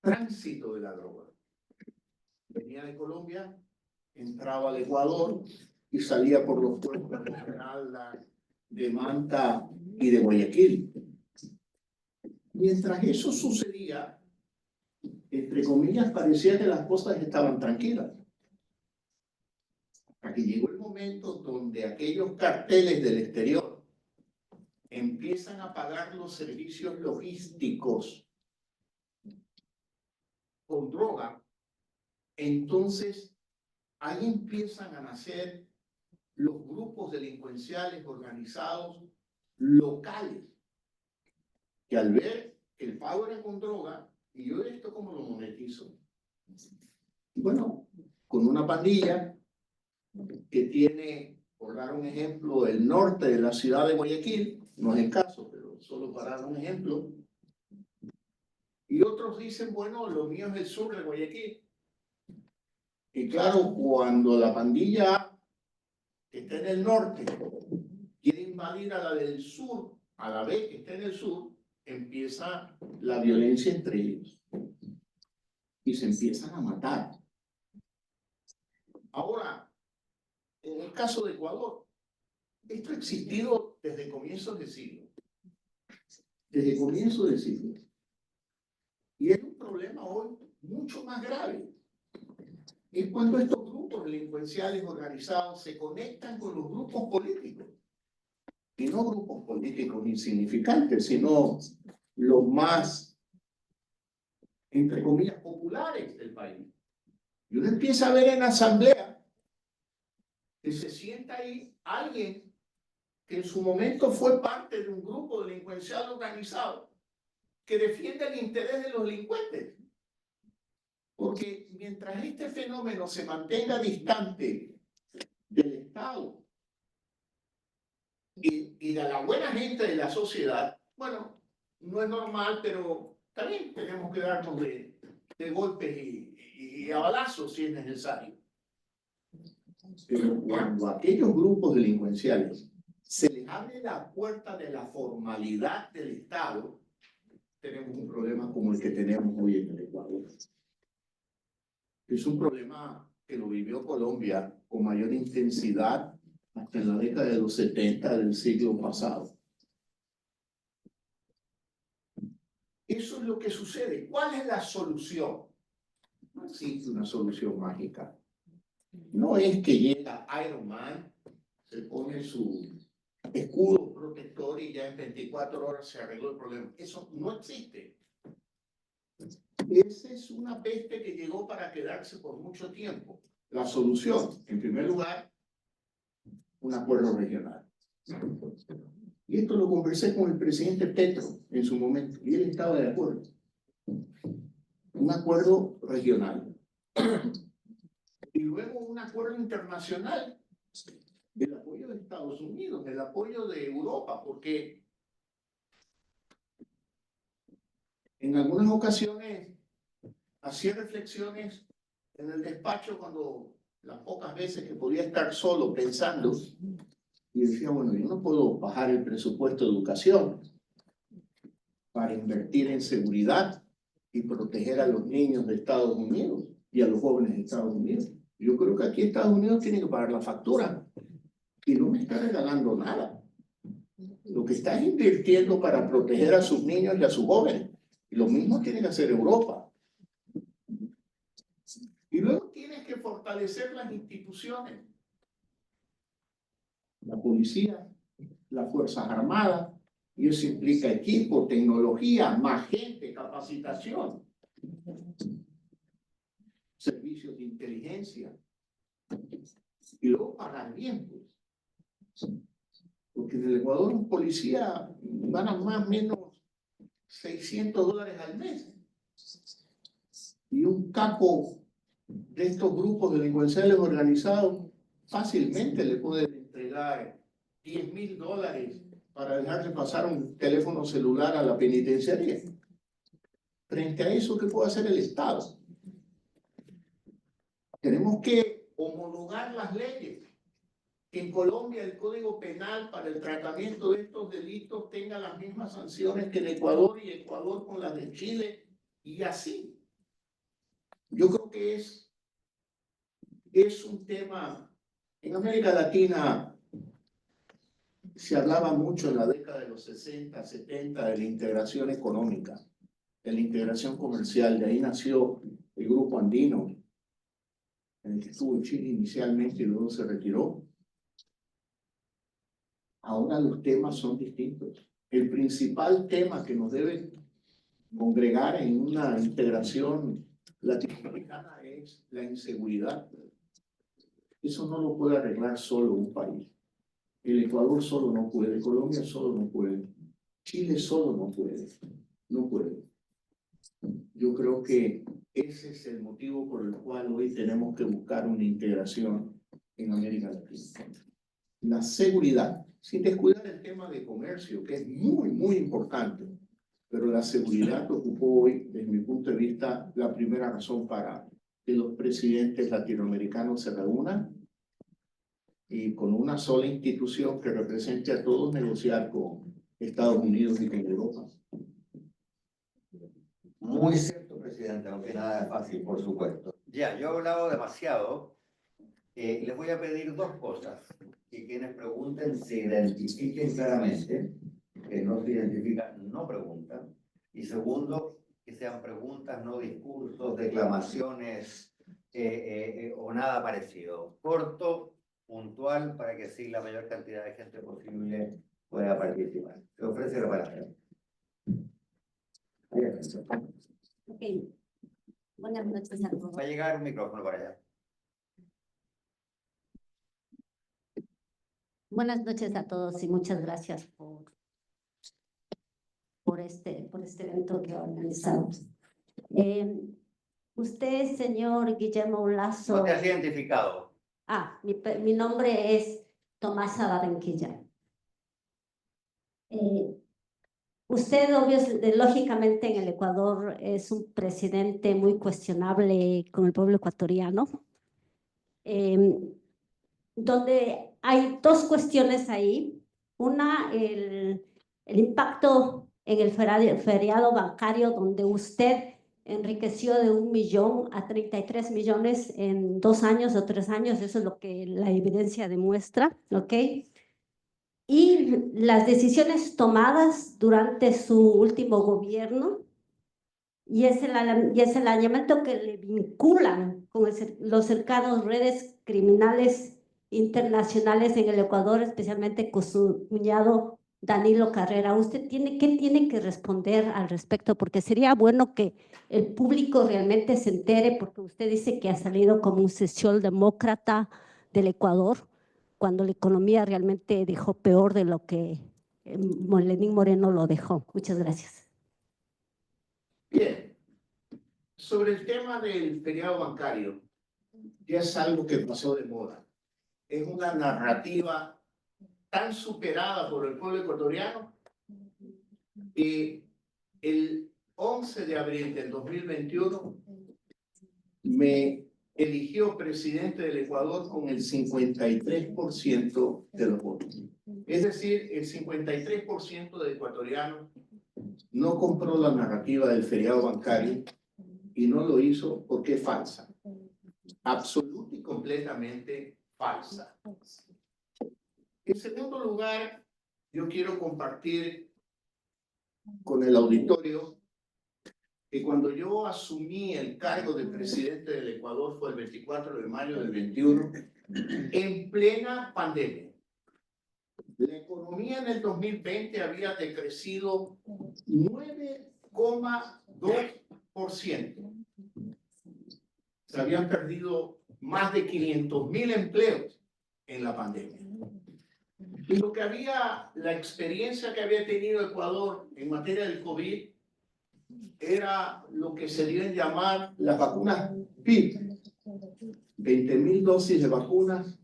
[SPEAKER 2] tránsito de la droga. Venía de Colombia, entraba al Ecuador y salía por los puertos de Esmeralda, de Manta y de Guayaquil. Mientras eso sucedía, entre comillas, parecía que las cosas estaban tranquilas. Hasta que llegó el momento donde aquellos carteles del exterior empiezan a pagar los servicios logísticos con droga, entonces ahí empiezan a nacer los grupos delincuenciales organizados locales, que al ver que el pago era con droga, y yo esto cómo lo monetizo. Bueno, con una pandilla que tiene, por dar un ejemplo, el norte de la ciudad de Guayaquil, no es el caso, pero solo para dar un ejemplo, y otros dicen, bueno, lo mío es el sur de Guayaquil, Y claro, cuando la pandilla que está en el norte quiere invadir a la del sur, a la vez que está en el sur, empieza la violencia entre ellos. Y se empiezan a matar. Ahora, en el caso de Ecuador, esto ha existido desde comienzos de siglo. Desde comienzos de siglo. Y es un problema hoy mucho más grave. Es cuando estos grupos delincuenciales organizados se conectan con los grupos políticos. Y no grupos políticos insignificantes, sino los más, entre comillas, populares del país. Y uno empieza a ver en la asamblea que se sienta ahí alguien que en su momento fue parte de un grupo delincuencial organizado que defiende el interés de los delincuentes. Porque mientras este fenómeno se mantenga distante del Estado y de la buena gente de la sociedad, bueno, no es normal, pero también tenemos que darnos de golpes y a balazos si es necesario. Pero cuando a aquellos grupos delincuenciales se les abre la puerta de la formalidad del Estado, tenemos un problema como el que tenemos hoy en el Ecuador. Es un problema que lo vivió Colombia con mayor intensidad hasta en la década de los 70 del siglo pasado. Eso es lo que sucede. ¿Cuál es la solución? No existe una solución mágica. No es que llega Iron Man, se pone su escudo protector y ya en 24 horas se arregló el problema. Eso no existe. Esa es una peste que llegó para quedarse por mucho tiempo. La solución, en primer lugar, un acuerdo regional. Y esto lo conversé con el presidente Petro en su momento, y él estaba de acuerdo. Un acuerdo regional. Y luego un acuerdo internacional del apoyo de Estados Unidos, del apoyo de Europa, porque en algunas ocasiones hacía reflexiones en el despacho cuando las pocas veces que podía estar solo pensando y decía, bueno, yo no puedo bajar el presupuesto de educación para invertir en seguridad y proteger a los niños de Estados Unidos y a los jóvenes de Estados Unidos. Yo creo que aquí Estados Unidos tiene que pagar la factura y no me está regalando nada. Lo que está invirtiendo para proteger a sus niños y a sus jóvenes. Y lo mismo tiene que hacer Europa. Y luego tienes que fortalecer las instituciones. La policía, las Fuerzas Armadas, y eso implica equipo, tecnología, más gente, capacitación, servicios de inteligencia. Y luego pagar bien, pues. Porque en el Ecuador un policía gana más o menos $600 al mes. Y un capo de estos grupos delincuenciales organizados fácilmente le puede entregar $10,000 para dejarle pasar un teléfono celular a la penitenciaría. Frente a eso, ¿qué puede hacer el Estado? Tenemos que homologar las leyes. Que en Colombia el Código Penal para el tratamiento de estos delitos tenga las mismas sanciones que en Ecuador y Ecuador con las de Chile y así. Yo creo que es un tema. En América Latina se hablaba mucho en la década de los 60, 70 de la integración económica, de la integración comercial. De ahí nació el Grupo Andino, en el que estuvo en Chile inicialmente y luego se retiró. Ahora los temas son distintos. El principal tema que nos debe congregar en una integración latinoamericana es la inseguridad. Eso no lo puede arreglar solo un país. El Ecuador solo no puede, Colombia solo no puede, Chile solo no puede, no puede. Yo creo que ese es el motivo por el cual hoy tenemos que buscar una integración en América Latina. La seguridad, sin descuidar el tema de comercio, que es muy, muy importante, pero la seguridad ocupó hoy, desde mi punto de vista, la primera razón para que los presidentes latinoamericanos se reúnan y con una sola institución que represente a todos negociar con Estados Unidos y con Europa.
[SPEAKER 1] Muy cierto, presidente, no tiene nada de fácil, por supuesto. Ya, yo he hablado demasiado. Les voy a pedir dos cosas. Que quienes pregunten se identifiquen claramente. Que no se identifican, no preguntan. Y segundo, que sean preguntas, no discursos, declamaciones o nada parecido. Corto, puntual, para que así la mayor cantidad de gente posible pueda participar. Se ofrece la palabra.
[SPEAKER 3] Ok. Buenas noches a todos.
[SPEAKER 1] Va a llegar un micrófono para allá.
[SPEAKER 3] Buenas noches a todos y muchas gracias por este evento que organizamos. Usted, señor Guillermo Lasso.
[SPEAKER 1] No te has identificado.
[SPEAKER 3] Mi nombre es Tomasa Barranquilla. Usted, lógicamente, en el Ecuador es un presidente muy cuestionable con el pueblo ecuatoriano, donde hay dos cuestiones ahí. Una, el impacto en el feriado bancario, donde usted enriqueció de 1 millón a 33 millones en 2 años o 3 años, eso es lo que la evidencia demuestra, ¿ok? Y las decisiones tomadas durante su último gobierno, y es el alineamiento que le vinculan con los cercanos redes criminales internacionales en el Ecuador, especialmente con su cuñado Danilo Carrera. ¿Qué tiene que responder al respecto? Porque sería bueno que el público realmente se entere, porque usted dice que ha salido como un socialdemócrata del Ecuador, cuando la economía realmente dejó peor de lo que Lenín Moreno lo dejó. Muchas gracias.
[SPEAKER 2] Bien, sobre el tema del feriado bancario, ya es algo que pasó de moda. Es una narrativa tan superada por el pueblo ecuatoriano que el 11 de abril del 2021 me eligió presidente del Ecuador con el 53% de los votos. Es decir, el 53% de ecuatorianos no compró la narrativa del feriado bancario y no lo hizo porque es falsa. Absoluta y completamente falsa. En segundo lugar, yo quiero compartir con el auditorio que cuando yo asumí el cargo de presidente del Ecuador fue el 24 de mayo del 21, en plena pandemia. La economía en el 2020 había decrecido 9,2%. Se habían perdido más de 500.000 empleos en la pandemia. Y la experiencia que había tenido Ecuador en materia del COVID era lo que se dio en llamar las vacunas PIP. 20.000 dosis de vacunas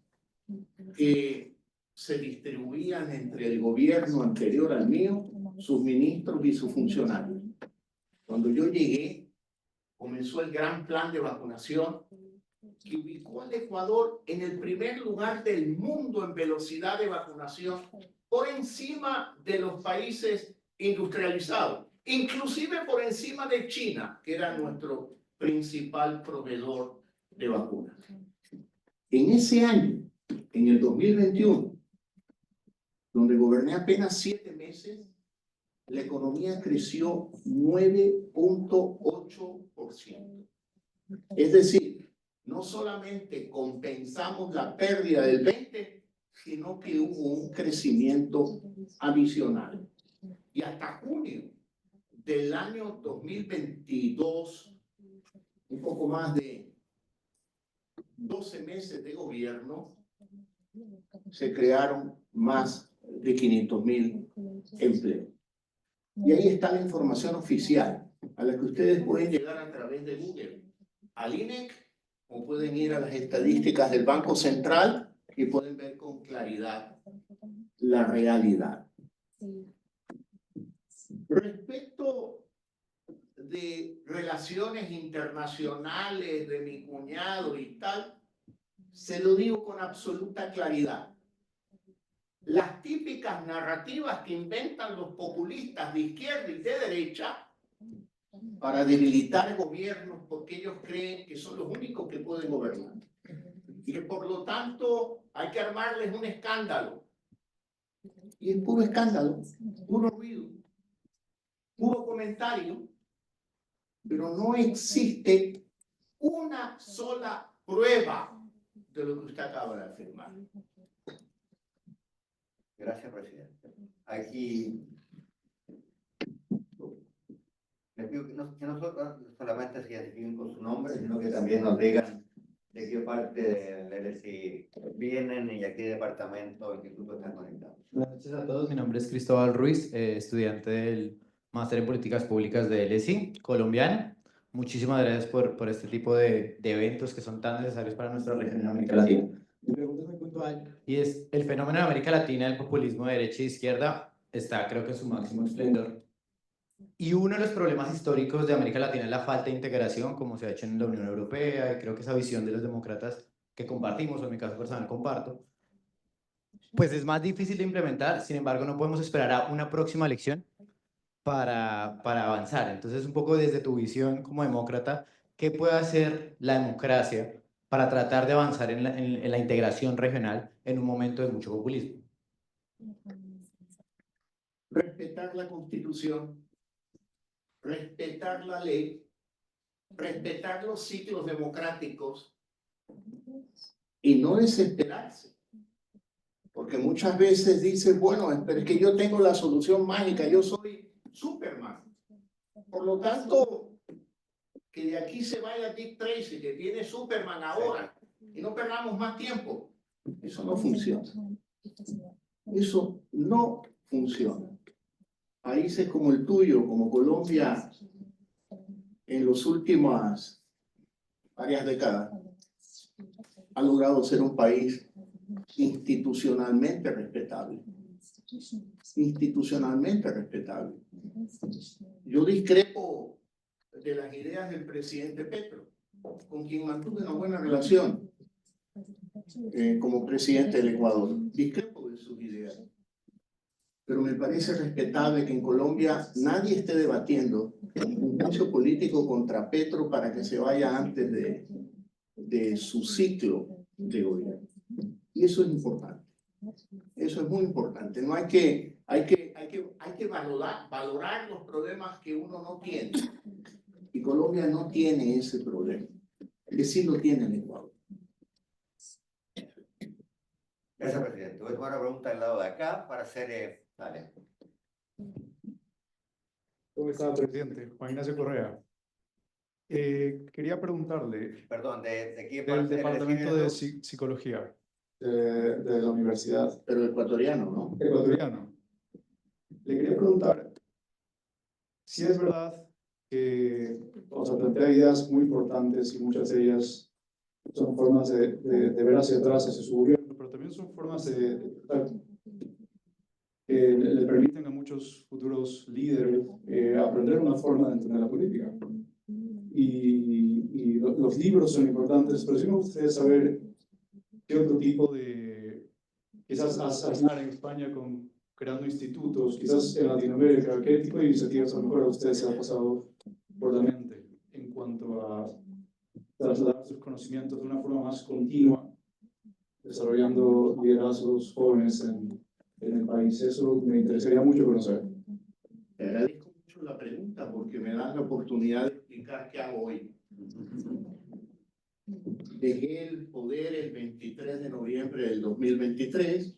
[SPEAKER 2] que se distribuían entre el gobierno anterior al mío, sus ministros y sus funcionarios. Cuando yo llegué, comenzó el gran plan de vacunación que ubicó al Ecuador en el primer lugar del mundo en velocidad de vacunación, por encima de los países industrializados, inclusive por encima de China, que era nuestro principal proveedor de vacunas. En ese año, en el 2021, donde goberné apenas 7 meses, la economía creció 9,8%. Es decir, no solamente compensamos la pérdida del 20, sino que hubo un crecimiento adicional. Y hasta junio del año 2022, un poco más de 12 meses de gobierno, se crearon más de 500.000 empleos. Y ahí está la información oficial, a la que ustedes pueden llegar a través de Google, al INEC, o pueden ir a las estadísticas del Banco Central y pueden ver con claridad la realidad. Respecto de relaciones internacionales de mi cuñado y tal, se lo digo con absoluta claridad. Las típicas narrativas que inventan los populistas de izquierda y de derecha para debilitar gobiernos porque ellos creen que son los únicos que pueden gobernar. Y que por lo tanto hay que armarles un escándalo. Y es puro escándalo, puro ruido, puro comentario, pero no existe una sola prueba de lo que usted acaba de afirmar.
[SPEAKER 1] Gracias, presidente. Aquí les pido que no solamente se identifiquen con su nombre, sino que también nos digan de qué parte del LSI vienen y a qué departamento o instituto están conectados.
[SPEAKER 4] Buenas noches a todos, mi nombre es Cristóbal Ruiz, estudiante del Máster en Políticas Públicas de LSI, colombiano. Muchísimas gracias por este tipo de eventos que son tan necesarios para nuestra región en América Latina. Mi pregunta es muy puntual y es, el fenómeno en América Latina del populismo de derecha e izquierda está, creo que, en su máximo esplendor. Y uno de los problemas históricos de América Latina es la falta de integración, como se ha hecho en la Unión Europea, y creo que esa visión de los demócratas que compartimos, o en mi caso personal comparto, pues es más difícil de implementar. Sin embargo, no podemos esperar a una próxima elección para avanzar. Entonces, un poco desde tu visión como demócrata, ¿qué puede hacer la democracia para tratar de avanzar en la integración regional en un momento de mucho populismo?
[SPEAKER 2] Respetar la Constitución, respetar la ley, respetar los ciclos democráticos y no desesperarse. Porque muchas veces dicen, bueno, pero es que yo tengo la solución mágica, yo soy Superman. Por lo tanto, que de aquí se vaya Dick Tracy, que tiene Superman ahora, y no perdamos más tiempo. Eso no funciona. Eso no funciona. Países como el tuyo, como Colombia, en las últimas varias décadas, ha logrado ser un país institucionalmente respetable. Institucionalmente respetable. Yo discrepo de las ideas del presidente Petro, con quien mantuve una buena relación como presidente del Ecuador. Discrepo de sus ideas. Pero me parece respetable que en Colombia nadie esté debatiendo un juicio político contra Petro para que se vaya antes de su ciclo de gobierno. Y eso es importante. Eso es muy importante. No hay que valorar los problemas que uno no tiene. Y Colombia no tiene ese problema. Que sí lo tiene el Ecuador.
[SPEAKER 1] Gracias, presidente. Voy a tomar una pregunta del lado de acá para hacer... Dale.
[SPEAKER 5] ¿Cómo está, presidente? Juan Ignacio Correa. Quería preguntarle,
[SPEAKER 1] Perdón, ¿de qué
[SPEAKER 5] del
[SPEAKER 1] parte
[SPEAKER 5] Departamento de Psicología de la Universidad.
[SPEAKER 2] Pero ecuatoriano, ¿no?
[SPEAKER 5] Ecuatoriano. Le quería preguntar si es verdad que, o sea, plantea ideas muy importantes y muchas de ellas son formas de ver hacia atrás, hacia su gobierno, pero también son formas que le permiten a muchos futuros líderes aprender una forma de entender la política. Y los libros son importantes, pero sí me gustaría saber qué otro tipo de, quizás Aznar en España creando institutos, quizás en Latinoamérica, qué tipo de iniciativas a lo mejor a ustedes se ha pasado por la mente en cuanto a trasladar sus conocimientos de una forma más continua, desarrollando liderazgos jóvenes en el país. Eso me interesaría mucho conocer.
[SPEAKER 2] Te agradezco mucho la pregunta porque me dan la oportunidad de explicar qué hago hoy. Dejé el poder el 23 de noviembre del 2023.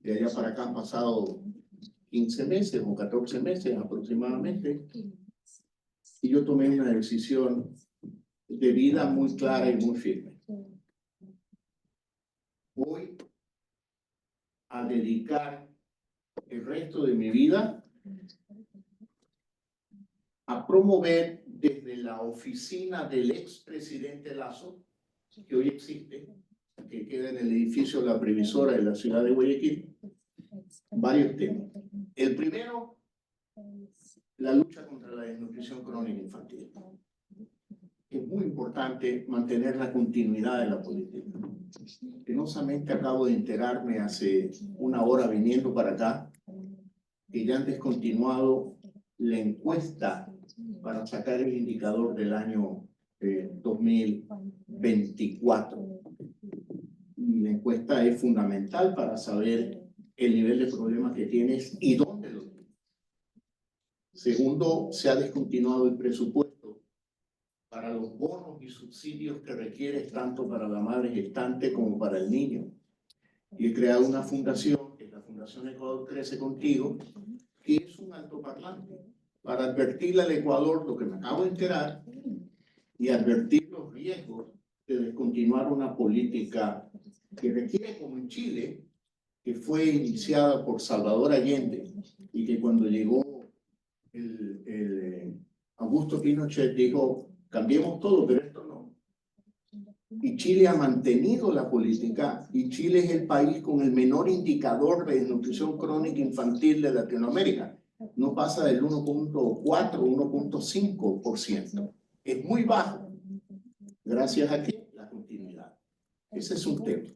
[SPEAKER 2] De allá para acá han pasado 15 meses o 14 meses aproximadamente. Y yo tomé una decisión de vida muy clara y muy firme. Voy a dedicar el resto de mi vida a promover desde la oficina del expresidente Lasso, que hoy existe, que queda en el edificio La Previsora de la ciudad de Guayaquil, varios temas. El primero, la lucha contra la desnutrición crónica infantil. Es muy importante mantener la continuidad de la política. Penosamente acabo de enterarme hace una hora viniendo para acá que ya han descontinuado la encuesta para sacar el indicador del año 2024. Y la encuesta es fundamental para saber el nivel de problemas que tienes y dónde lo tienes. Segundo, se ha descontinuado el presupuesto para los bonos y subsidios que requieres tanto para la madre gestante como para el niño. Y he creado una fundación, que es la Fundación Ecuador Crece Contigo, que es un altoparlante para advertirle al Ecuador lo que me acabo de enterar y advertir los riesgos de descontinuar una política que requiere, como en Chile, que fue iniciada por Salvador Allende y que cuando llegó Augusto Pinochet dijo, cambiemos todo, pero esto no. Y Chile ha mantenido la política y Chile es el país con el menor indicador de desnutrición crónica infantil de Latinoamérica. No pasa del 1.4 o 1.5%. Es muy bajo. ¿Gracias a qué? La continuidad. Ese es un tema.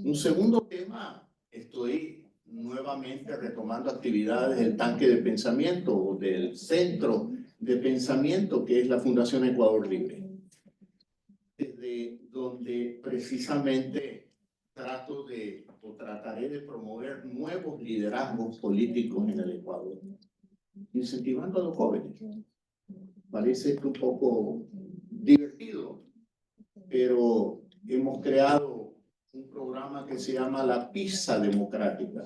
[SPEAKER 2] Un segundo tema, estoy nuevamente retomando actividades del tanque de pensamiento o del centro de pensamiento que es la Fundación Ecuador Libre, desde donde precisamente trataré de promover nuevos liderazgos políticos en el Ecuador, incentivando a los jóvenes. Parece un poco divertido, pero hemos creado un programa que se llama la Pizza Democrática.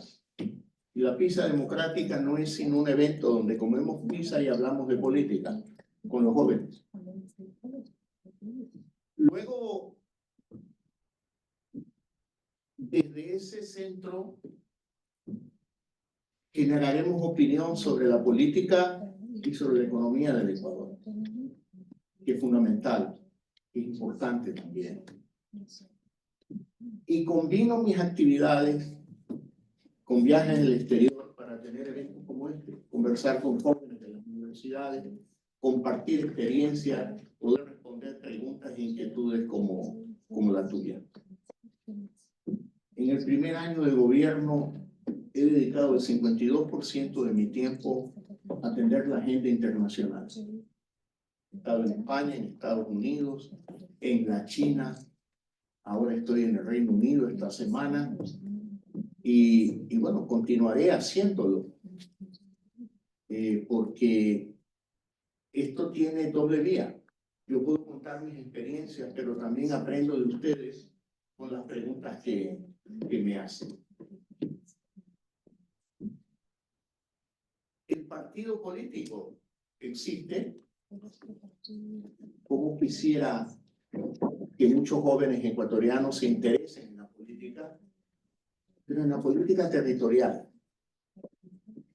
[SPEAKER 2] Y la Pizza Democrática no es sino un evento donde comemos pizza y hablamos de política con los jóvenes. Luego, desde ese centro, generaremos opinión sobre la política y sobre la economía del Ecuador, que es fundamental, es importante también. Y combino mis actividades con viajes al exterior para tener eventos como este, conversar con jóvenes de las universidades, compartir experiencias, poder responder preguntas e inquietudes como la tuya. En el primer año de gobierno he dedicado el 52% de mi tiempo a atender la agenda internacional. He estado en España, en Estados Unidos, en la China, ahora estoy en el Reino Unido esta semana y bueno, continuaré haciéndolo porque esto tiene doble vía. Yo puedo contar mis experiencias, pero también aprendo de ustedes con las preguntas que me hacen. El partido político existe. Como quisiera que muchos jóvenes ecuatorianos se interesen en la política, pero en la política territorial,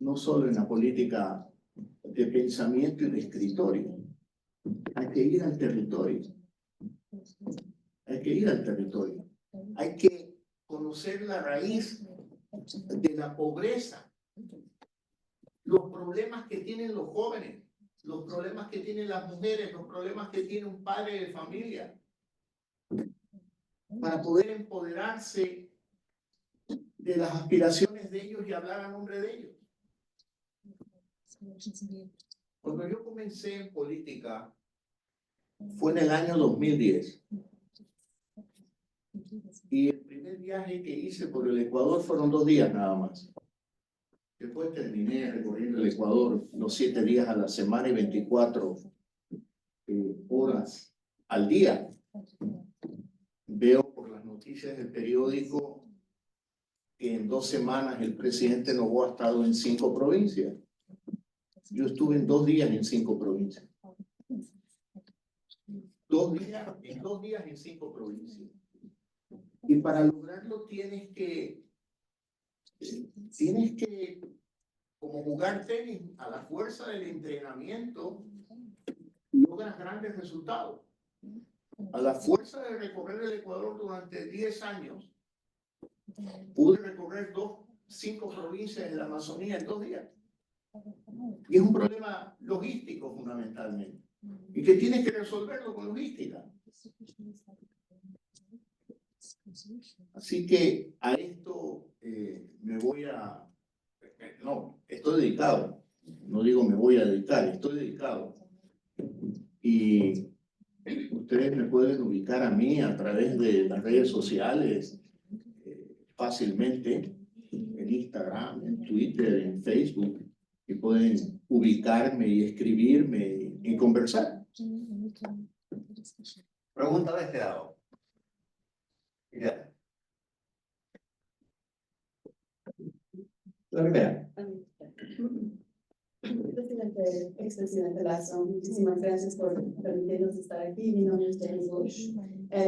[SPEAKER 2] no solo en la política de pensamiento y de escritorio. Hay que ir al territorio. Hay que ir al territorio. Hay que conocer la raíz de la pobreza, los problemas que tienen los jóvenes, los problemas que tienen las mujeres, los problemas que tiene un padre de familia, para poder empoderarse de las aspiraciones de ellos y hablar a nombre de ellos. Cuando yo comencé en política, fue en el año 2010. Y el primer viaje que hice por el Ecuador fueron 2 días nada más. Después terminé recorriendo el Ecuador los 7 días a la semana y 24 horas al día. Veo por las noticias del periódico que en 2 semanas el presidente Noboa ha estado en 5 provincias. Yo estuve en 2 días en 5 provincias. 2 días en 5 provincias. Y para lograrlo tienes que como jugar tenis, a la fuerza del entrenamiento, logras grandes resultados. A la fuerza de recorrer el Ecuador durante 10 años, pude recorrer 5 provincias de la Amazonía en 2 días. Y es un problema logístico fundamentalmente. Y que tienes que resolverlo con logística. Así que a esto me voy a... No, estoy dedicado. No digo me voy a dedicar, estoy dedicado. Y ustedes me pueden ubicar a mí a través de las redes sociales fácilmente, en Instagram, en Twitter, en Facebook, y pueden ubicarme y escribirme y conversar.
[SPEAKER 1] Pregunta de este lado. Mira. La primera.
[SPEAKER 6] Expresidente Lasso, muchísimas gracias por permitirnos estar aquí. Mi nombre es Jenny Bush.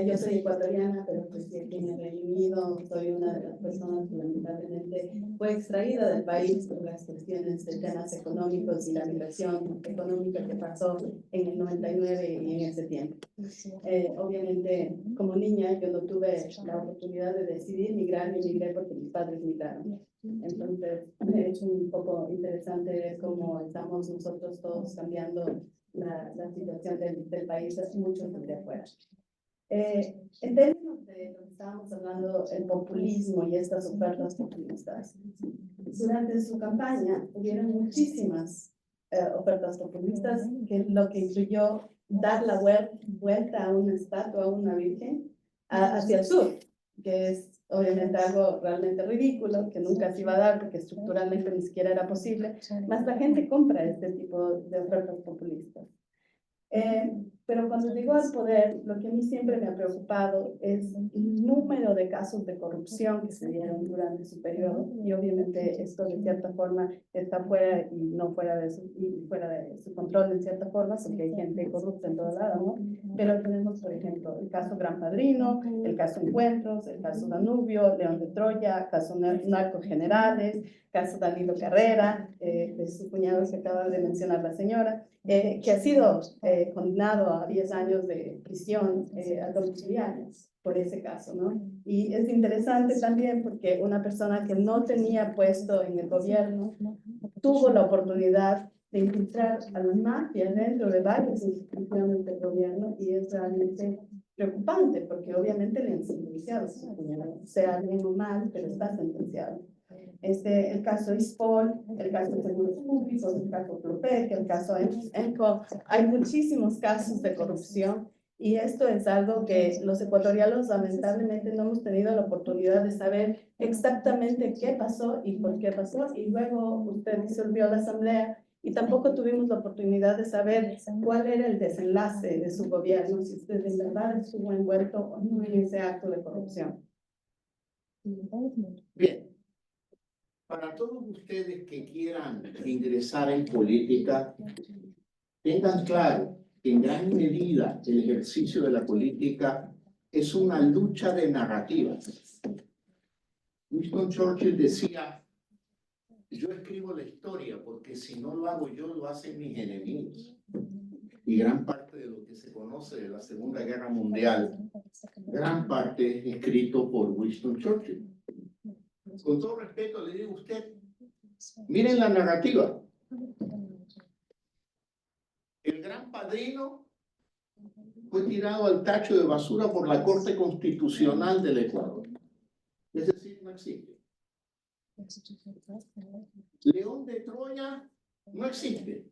[SPEAKER 6] Yo soy ecuatoriana, pero crecí aquí en el Reino Unido. Soy una de las personas que lamentablemente fue extraída del país por las cuestiones de temas económicos y la migración económica que pasó en el 99 y en ese tiempo. Obviamente, como niña, yo no tuve la oportunidad de decidir migrar, ni migré porque mis padres migraron. Entonces, es un poco interesante ver cómo estamos nosotros todos cambiando la situación del país, mucho desde afuera. En términos de lo que estábamos hablando, el populismo y estas ofertas populistas, durante su campaña hubieron muchísimas ofertas populistas, que lo que incluyó dar la vuelta a una estatua, a una virgen, hacia el sur, que es obviamente algo realmente ridículo, que nunca se iba a dar porque estructuralmente ni siquiera era posible, más la gente compra este tipo de ofertas populistas. Pero cuando llegó al poder, lo que a mí siempre me ha preocupado es el número de casos de corrupción que se dieron durante su periodo, y obviamente esto de cierta forma está fuera y no fuera de su control en cierta forma, porque hay gente corrupta en todo lado, ¿no? Pero tenemos, por ejemplo, el caso Gran Padrino, el caso Encuentros, el caso Danubio, León de Troya, caso Narcogenerales, caso Danilo Carrera, de su cuñado que acaba de mencionar la señora, que ha sido condenado a 10 años de prisión domiciliaria por ese caso, ¿no? Y es interesante también porque una persona que no tenía puesto en el gobierno tuvo la oportunidad de infiltrar a la mafia dentro de varias instituciones del gobierno, y es realmente preocupante porque obviamente le han sentenciado, sea bien o mal, pero está sentenciado. El caso ISPOL, el caso de Seguros Públicos, el caso Plopec, el caso ENCO, hay muchísimos casos de corrupción, y esto es algo que los ecuatorianos lamentablemente no hemos tenido la oportunidad de saber exactamente qué pasó y por qué pasó, y luego usted disolvió la asamblea y tampoco tuvimos la oportunidad de saber cuál era el desenlace de su gobierno, si usted en verdad estuvo envuelto o no en ese acto de corrupción.
[SPEAKER 2] Bien. Para todos ustedes que quieran ingresar en política, tengan claro que en gran medida el ejercicio de la política es una lucha de narrativas. Winston Churchill decía: yo escribo la historia porque si no lo hago yo, lo hacen mis enemigos. Y gran parte de lo que se conoce de la Segunda Guerra Mundial, gran parte es escrito por Winston Churchill. Con todo respeto le digo a usted, miren la narrativa. El Gran Padrino fue tirado al tacho de basura por la Corte Constitucional del Ecuador. Es decir, no existe. León de Troya no existe.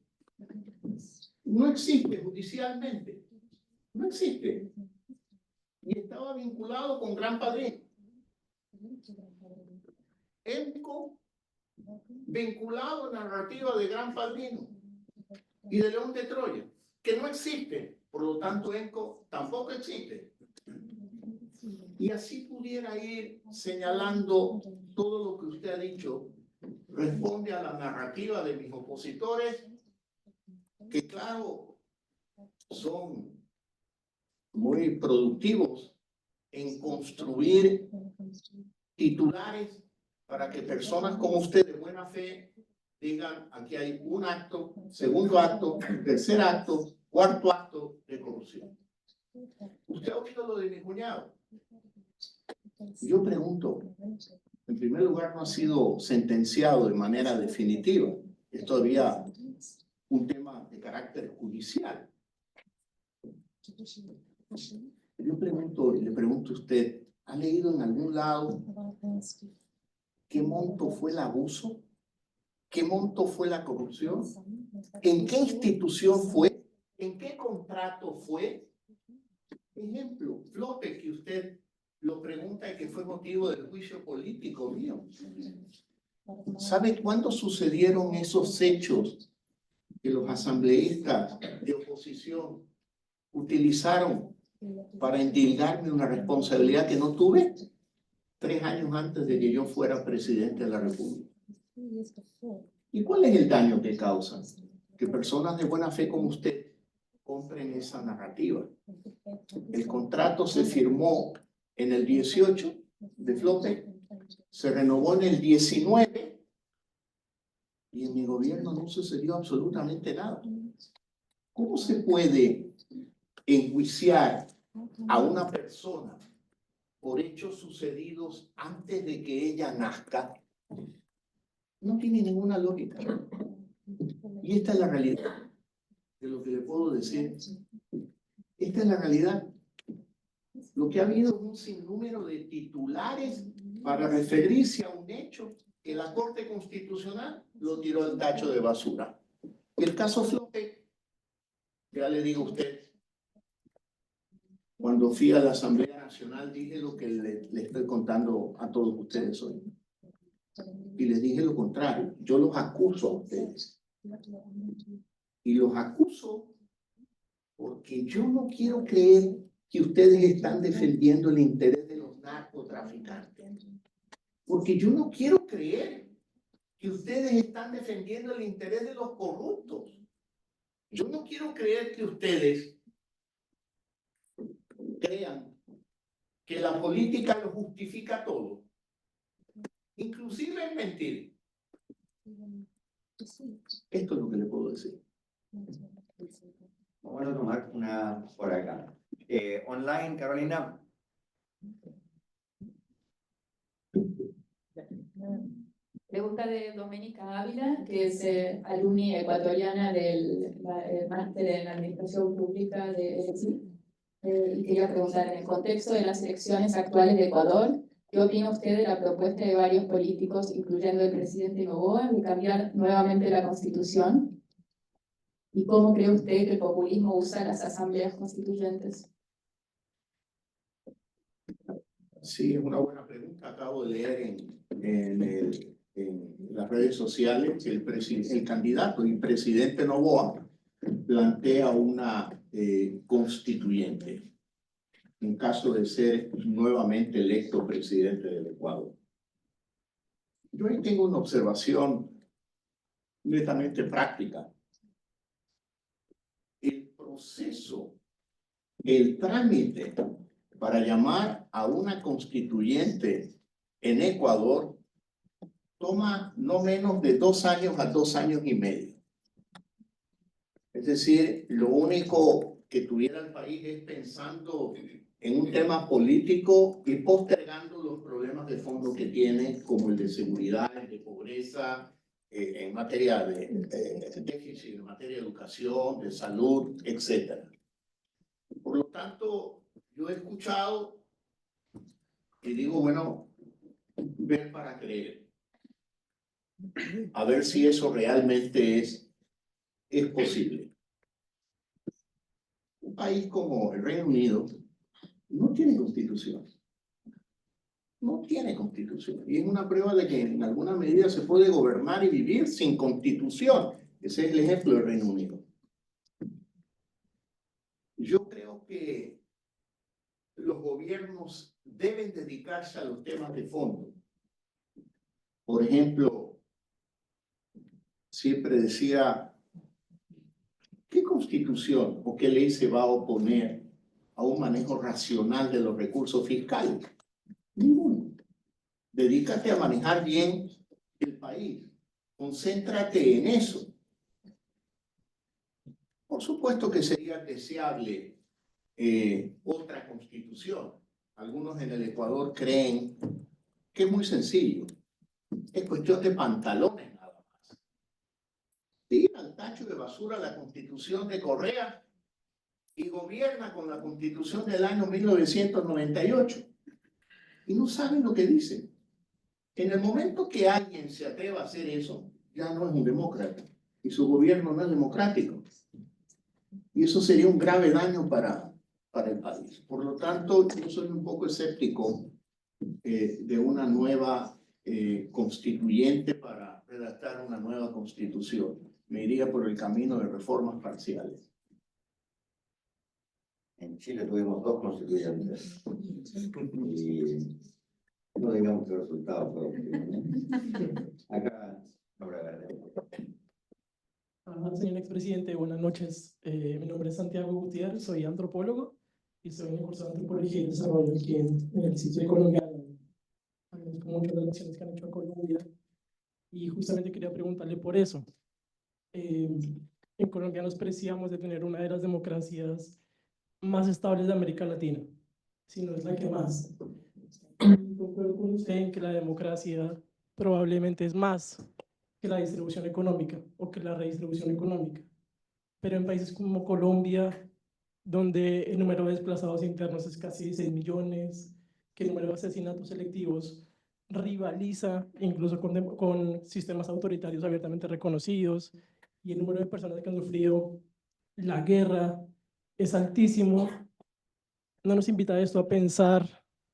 [SPEAKER 2] No existe judicialmente. No existe. Y estaba vinculado con Gran Padrino. ENCO, vinculado a la narrativa de Gran Padrino y de León de Troya, que no existe. Por lo tanto, ENCO tampoco existe. Y así pudiera ir señalando todo lo que usted ha dicho. Responde a la narrativa de mis opositores, que claro, son muy productivos en construir titulares para que personas como usted de buena fe digan: aquí hay un acto, segundo acto, tercer acto, cuarto acto de corrupción. Usted ha oído lo de mi cuñado. Yo pregunto, en primer lugar, no ha sido sentenciado de manera definitiva. es todavía un tema de carácter judicial. Le pregunto a usted, ¿ha leído en algún lado qué monto fue el abuso? ¿Qué monto fue la corrupción? ¿En qué institución fue? ¿En qué contrato fue? Ejemplo, Flope, que usted lo pregunta y que fue motivo del juicio político mío. ¿Sabe cuándo sucedieron esos hechos que los asambleístas de oposición utilizaron para endilgarme una responsabilidad que no tuve? 3 años antes de que yo fuera presidente de la República. ¿Y cuál es el daño que causan? Que personas de buena fe como usted compren esa narrativa. El contrato se firmó en el 18 de Flope, se renovó en el 19 y en mi gobierno no sucedió absolutamente nada. ¿Cómo se puede enjuiciar a una persona por hechos sucedidos antes de que ella nazca? No tiene ninguna lógica. Y esta es la realidad de lo que le puedo decir. Esta es la realidad. Lo que ha habido es un sinnúmero de titulares para referirse a un hecho que la Corte Constitucional lo tiró al tacho de basura. El caso Flope, ya le digo a usted, cuando fui a la Asamblea Nacional dije lo que le estoy contando a todos ustedes hoy. Y les dije lo contrario, yo los acuso a ustedes. Y los acuso porque yo no quiero creer que ustedes están defendiendo el interés de los narcotraficantes. Porque yo no quiero creer que ustedes están defendiendo el interés de los corruptos. Yo no quiero creer que ustedes crean que la política lo justifica todo. Inclusive es mentir. Esto es lo que le puedo decir.
[SPEAKER 1] Vamos a tomar una por acá. Online, Carolina.
[SPEAKER 7] Pregunta de Doménica Ávila, que es alumni ecuatoriana del máster en Administración Pública de ESI. Y quería preguntar, en el contexto de las elecciones actuales de Ecuador, ¿qué opina usted de la propuesta de varios políticos, incluyendo el presidente Noboa, de cambiar nuevamente la Constitución? ¿Y cómo cree usted que el populismo usa las asambleas constituyentes?
[SPEAKER 2] Sí, es una buena pregunta. Acabo de leer en las redes sociales que el candidato y presidente Noboa plantea una constituyente en caso de ser nuevamente electo presidente del Ecuador. Yo ahí tengo una observación netamente práctica. El proceso, el trámite para llamar a una constituyente en Ecuador toma no menos de 2 años a 2 años y medio. Es decir, lo único que tuviera el país es pensando en un tema político y postergando los problemas de fondo que tiene, como el de seguridad, el de pobreza, en materia de déficit, en materia de educación, de salud, etc. Por lo tanto, yo he escuchado y digo, bueno, ver para creer. A ver si eso realmente es posible. Un país como el Reino Unido no tiene constitución. No tiene constitución. Y es una prueba de que en alguna medida se puede gobernar y vivir sin constitución. Ese es el ejemplo del Reino Unido. Yo creo que los gobiernos deben dedicarse a los temas de fondo. Por ejemplo, siempre decía, ¿qué constitución o qué ley se va a oponer a un manejo racional de los recursos fiscales? Ninguno. Dedícate a manejar bien el país. Concéntrate en eso. Por supuesto que sería deseable otra constitución. Algunos en el Ecuador creen que es muy sencillo. Es cuestión de pantalones nada más. tacho de basura la Constitución de Correa y gobierna con la Constitución del año 1998. Y no saben lo que dice. En el momento que alguien se atreva a hacer eso, ya no es un demócrata y su gobierno no es democrático. Y eso sería un grave daño para el país. Por lo tanto, yo soy un poco escéptico de una nueva constituyente para redactar una nueva constitución. Me iría por el camino de reformas parciales.
[SPEAKER 1] En Chile tuvimos 2 constituyentes y no digamos que el resultado fue óptimo, ¿no? Acá, Laura Verde.
[SPEAKER 8] Señor expresidente, buenas noches. Mi nombre es Santiago Gutiérrez, soy antropólogo y soy en el curso de Antropología y Desarrollo aquí en el Instituto de Colombia. Agradezco mucho las lecciones que han hecho a Colombia y justamente quería preguntarle por eso. En Colombia nos preciamos de tener una de las democracias más estables de América Latina, si no es la que más. Concuerdo con usted en que la democracia probablemente es más que la distribución económica o que la redistribución económica. Pero en países como Colombia, donde el número de desplazados internos es casi 6 millones, que el número de asesinatos selectivos rivaliza incluso con sistemas autoritarios abiertamente reconocidos, y el número de personas que han sufrido la guerra es altísimo, ¿no nos invita esto a pensar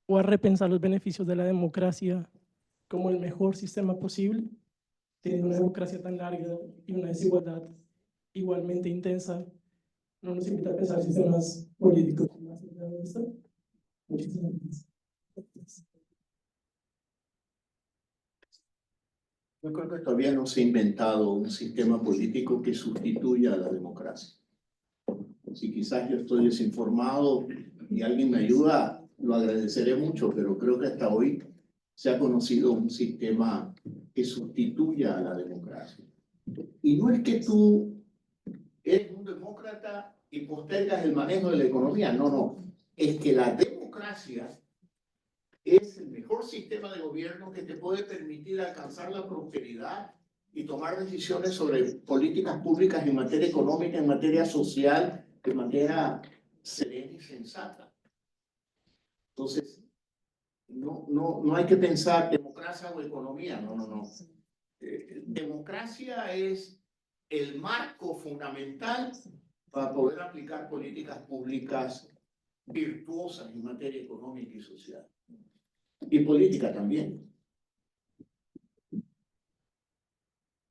[SPEAKER 8] o a repensar los beneficios de la democracia como el mejor sistema posible? Teniendo una democracia tan larga y una desigualdad igualmente intensa, ¿no nos invita a pensar sistemas políticos más allá de esto? Muchísimas gracias.
[SPEAKER 2] Yo creo que todavía no se ha inventado un sistema político que sustituya a la democracia. Si quizás yo estoy desinformado y alguien me ayuda, lo agradeceré mucho, pero creo que hasta hoy se ha conocido un sistema que sustituya a la democracia. Y no es que tú eres un demócrata y postergas el manejo de la economía, no, no. Es que la democracia es el mejor sistema de gobierno que te puede permitir alcanzar la prosperidad y tomar decisiones sobre políticas públicas en materia económica, en materia social, de manera serena y sensata. Entonces, no hay que pensar democracia o economía, no. Democracia es el marco fundamental para poder aplicar políticas públicas virtuosas en materia económica y social. Y política también.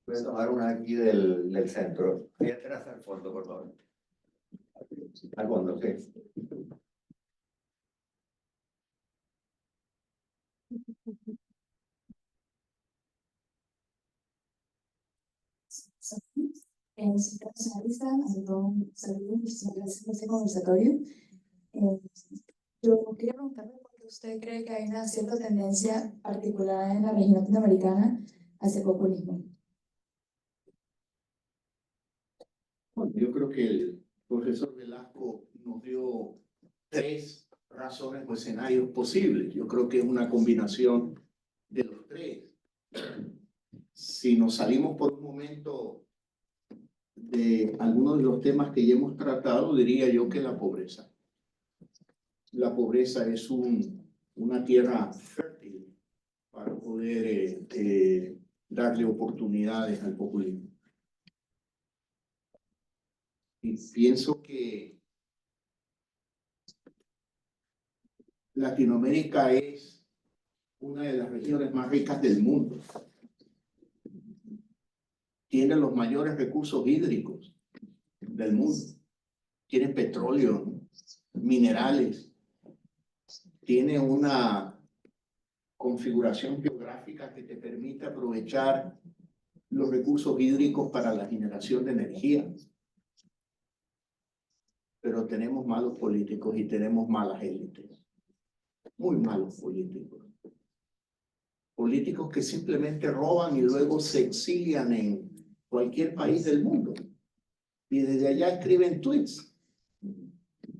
[SPEAKER 1] Voy a tomar una aquí del centro. Ahí atrás al fondo, por favor. Al fondo, sí.
[SPEAKER 9] Soy profesionalista, haciendo un saludo, muchísimas gracias por este conversatorio. Yo quería preguntarle por qué usted cree que hay una cierta tendencia articulada en la región latinoamericana hacia el populismo.
[SPEAKER 2] Bueno, yo creo que el profesor Velasco nos dio 3 razones o escenarios posibles. Yo creo que es una combinación de los 3. Si nos salimos por un momento de algunos de los temas que ya hemos tratado, diría yo que la pobreza. La pobreza es una tierra fértil para poder darle oportunidades al populismo. Y pienso que Latinoamérica es una de las regiones más ricas del mundo. Tiene los mayores recursos hídricos del mundo. Tiene petróleo, minerales. Tiene una configuración geográfica que te permite aprovechar los recursos hídricos para la generación de energía. Pero tenemos malos políticos y tenemos malas élites. Muy malos políticos. Políticos que simplemente roban y luego se exilian en cualquier país del mundo. Y desde allá escriben tweets.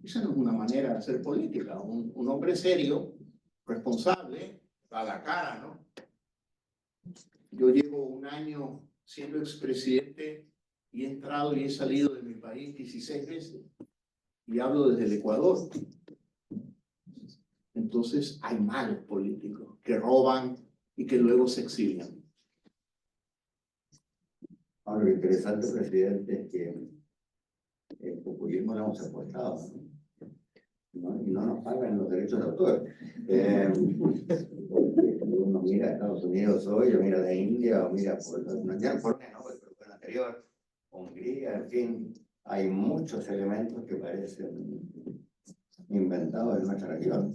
[SPEAKER 2] Esa no es una manera de hacer política. Un hombre serio, responsable, da la cara, ¿no? Yo llevo un año siendo expresidente y he entrado y he salido de mi país 16 veces y hablo desde el Ecuador. Entonces hay malos políticos que roban y que luego se exilian.
[SPEAKER 1] Ahora, lo interesante, presidente, es que el populismo lo hemos aportado, ¿no? Y no nos pagan los derechos de autor. Uno mira a Estados Unidos hoy, o mira de India, o mira por Polonia, no, pero por el anterior, Hungría, en fin, hay muchos elementos que parecen inventados en nuestra región.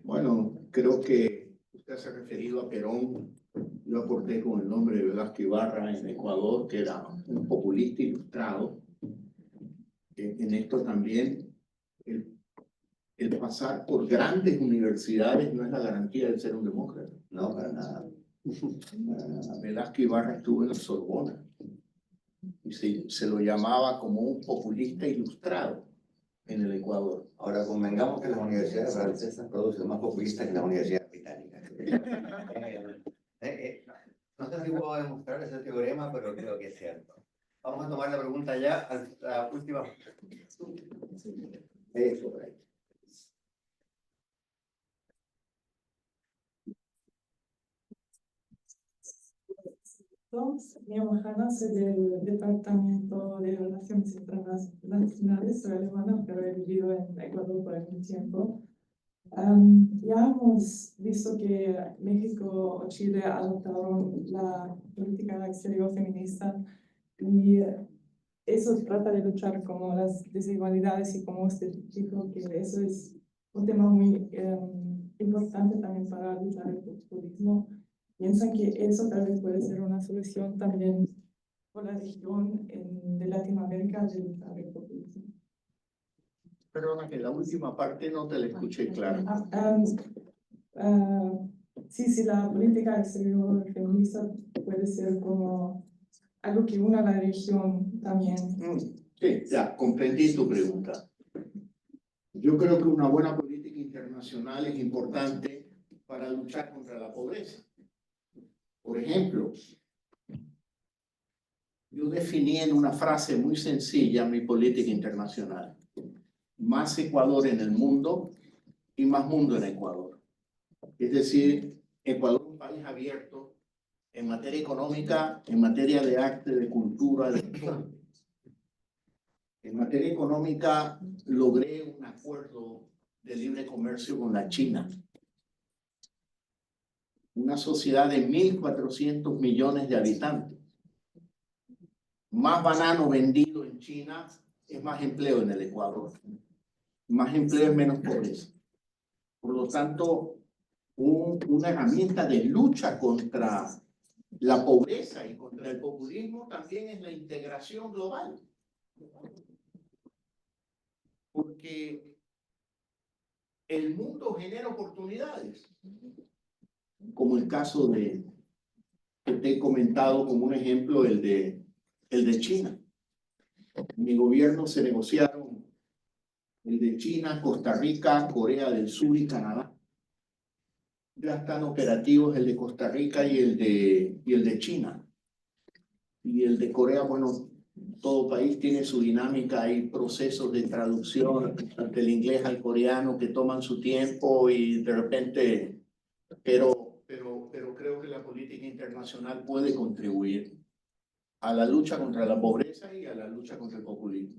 [SPEAKER 2] Bueno, creo que usted se ha referido a Perón. Yo aporté con el nombre de Velasco Ibarra en Ecuador, que era un populista ilustrado. En esto también, el pasar por grandes universidades no es la garantía de ser un demócrata.
[SPEAKER 1] No, para nada.
[SPEAKER 2] Velasco Ibarra estuvo en la Sorbona y se lo llamaba como un populista ilustrado en el Ecuador.
[SPEAKER 1] Ahora, convengamos que las universidades francesas producen más populistas que las universidades británicas. No sé si puedo demostrar ese teorema, pero creo que es cierto. Vamos a tomar la pregunta ya, la última. Eso, por ahí.
[SPEAKER 10] Mi Hanna, soy del Departamento de Relaciones Internacionales, soy alemana, pero he vivido en Ecuador por algún tiempo. Ya hemos visto que México o Chile adoptaron la política exterior feminista y eso trata de luchar con las desigualdades y como usted dijo que eso es un tema muy importante también para luchar el populismo. ¿Piensan que eso tal vez puede ser una solución también por la región de Latinoamérica de luchar el populismo?
[SPEAKER 2] Perdona, que la última parte no te la escuché claro.
[SPEAKER 10] Sí, la política exterior feminista puede ser como algo que una a la región también.
[SPEAKER 2] Sí, ya comprendí tu pregunta. Yo creo que una buena política internacional es importante para luchar contra la pobreza. Por ejemplo, yo definí en una frase muy sencilla mi política internacional. Más Ecuador en el mundo y más mundo en Ecuador. Es decir, Ecuador es un país abierto en materia económica, en materia de arte, de cultura, de todo. En materia económica logré un acuerdo de libre comercio con la China. Una sociedad de 1.400 millones de habitantes. Más banano vendido en China es más empleo en el Ecuador. Más empleo es menos pobreza. Por lo tanto, una herramienta de lucha contra la pobreza y contra el populismo también es la integración global. Porque el mundo genera oportunidades, como el caso que te he comentado como un ejemplo, el de China. En mi gobierno se negociaron el de China, Costa Rica, Corea del Sur y Canadá. Ya están operativos el de Costa Rica y el de China. Y el de Corea, bueno, todo país tiene su dinámica, hay procesos de traducción del inglés al coreano que toman su tiempo y de repente, pero creo que la política internacional puede contribuir a la lucha contra la pobreza y a la lucha contra el populismo.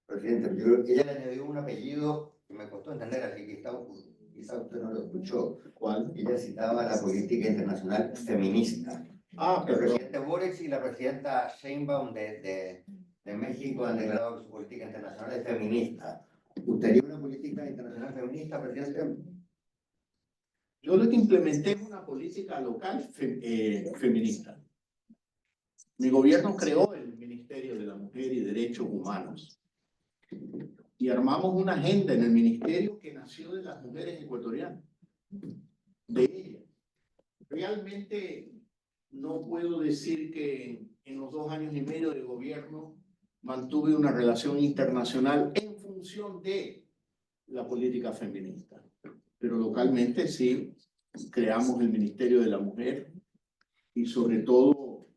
[SPEAKER 1] Presidente, yo creo que ella le añadió un apellido que me costó entender, así que quizá usted no lo escuchó.
[SPEAKER 2] ¿Cuál?
[SPEAKER 1] Ella citaba la política internacional feminista. El presidente Boric y la presidenta Sheinbaum de México han declarado que su política internacional es feminista. ¿Usted haría una política internacional feminista, presidente?
[SPEAKER 2] Yo lo que implementé es una política local feminista. Mi gobierno creó el Ministerio de la Mujer y Derechos Humanos y armamos una agenda en el ministerio que nació de las mujeres ecuatorianas, de ellas. Realmente no puedo decir que en los 2 años y medio de gobierno mantuve una relación internacional en función de la política feminista, pero localmente sí creamos el Ministerio de la Mujer y sobre todo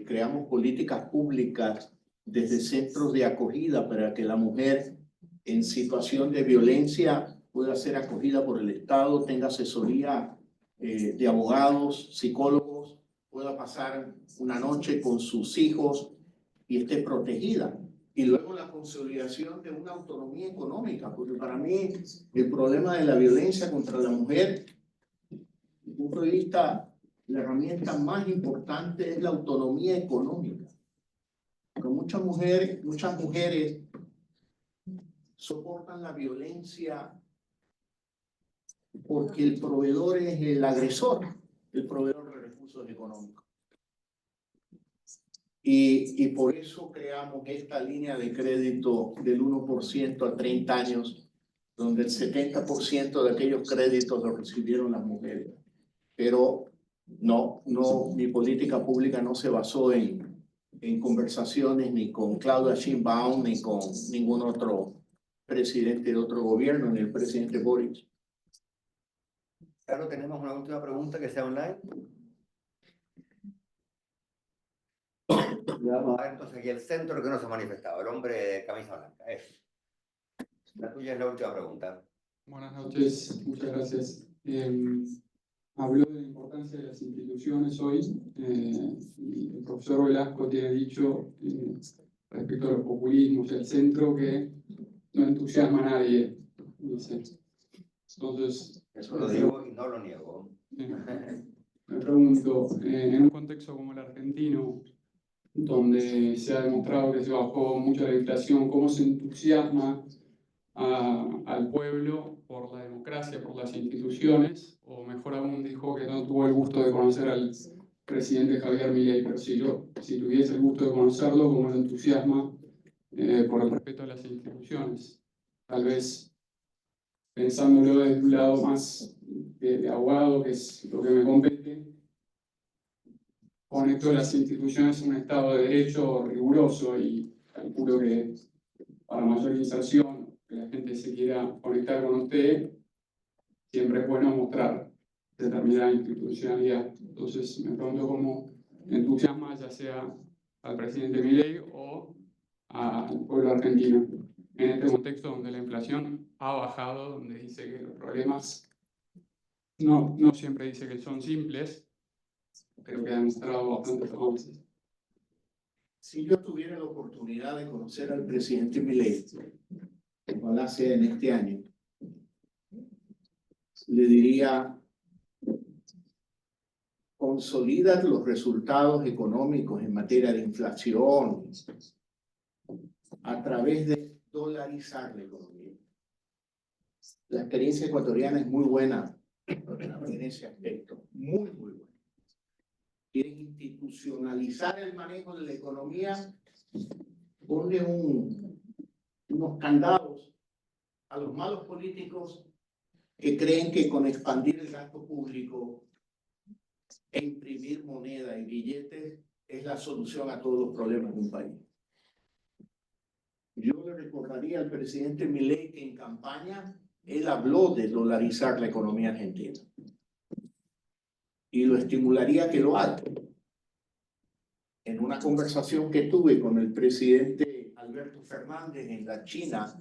[SPEAKER 2] creamos políticas públicas desde centros de acogida para que la mujer en situación de violencia pueda ser acogida por el Estado, tenga asesoría de abogados, psicólogos, pueda pasar una noche con sus hijos y esté protegida. Y luego la consolidación de una autonomía económica, porque para mí el problema de la violencia contra la mujer, desde mi punto de vista, la herramienta más importante es la autonomía económica. Porque muchas mujeres soportan la violencia porque el proveedor es el agresor, el proveedor de recursos económicos. Y por eso creamos esta línea de crédito del 1% a 30 años, donde el 70% de aquellos créditos los recibieron las mujeres. Pero no, mi política pública no se basó en conversaciones ni con Claudia Sheinbaum ni con ningún otro presidente de otro gobierno, ni el presidente Boric.
[SPEAKER 1] Claro, tenemos una última pregunta que sea online. Vamos a ver entonces aquí el centro que no se ha manifestado, el hombre de camisa blanca. La tuya es la última pregunta.
[SPEAKER 11] Buenas noches, muchas gracias. Habló de la importancia de las instituciones hoy. Y el profesor Velasco tiene dicho respecto a los populismos y al centro que no entusiasma a nadie. Dice. Entonces,
[SPEAKER 1] eso lo digo y no lo niego.
[SPEAKER 11] Me pregunto, en un contexto como el argentino, donde se ha demostrado que se bajó mucho la inflación, ¿cómo se entusiasma al pueblo por la democracia, por las instituciones? O mejor aún, dijo que no tuvo el gusto de conocer al presidente Javier Milei, pero si tuviese el gusto de conocerlo, ¿cómo lo entusiasma por el respeto a las instituciones? Tal vez pensándolo desde un lado más de abogado, que es lo que me compete, conecto las instituciones a un Estado de Derecho riguroso y calculo que para mayor inserción, que la gente se quiera conectar con usted, siempre es bueno mostrar determinada institucionalidad. Entonces me pregunto cómo entusiasma ya sea al presidente Milei o al pueblo argentino en este contexto donde la inflación ha bajado, donde dice que los problemas no siempre dice que son simples, creo que ha demostrado bastantes avances.
[SPEAKER 2] Si yo tuviera la oportunidad de conocer al presidente Milei, ojalá sea en este año, le diría: consolida los resultados económicos en materia de inflación a través de dolarizar la economía. La experiencia ecuatoriana es muy buena en ese aspecto, muy buena. Quieren institucionalizar el manejo de la economía, ponle unos candados a los malos políticos que creen que con expandir el gasto público e imprimir moneda y billetes es la solución a todos los problemas de un país. Yo le recordaría al presidente Milei que en campaña él habló de dolarizar la economía argentina y lo estimularía a que lo haga. En una conversación que tuve con el presidente Alberto Fernández en la China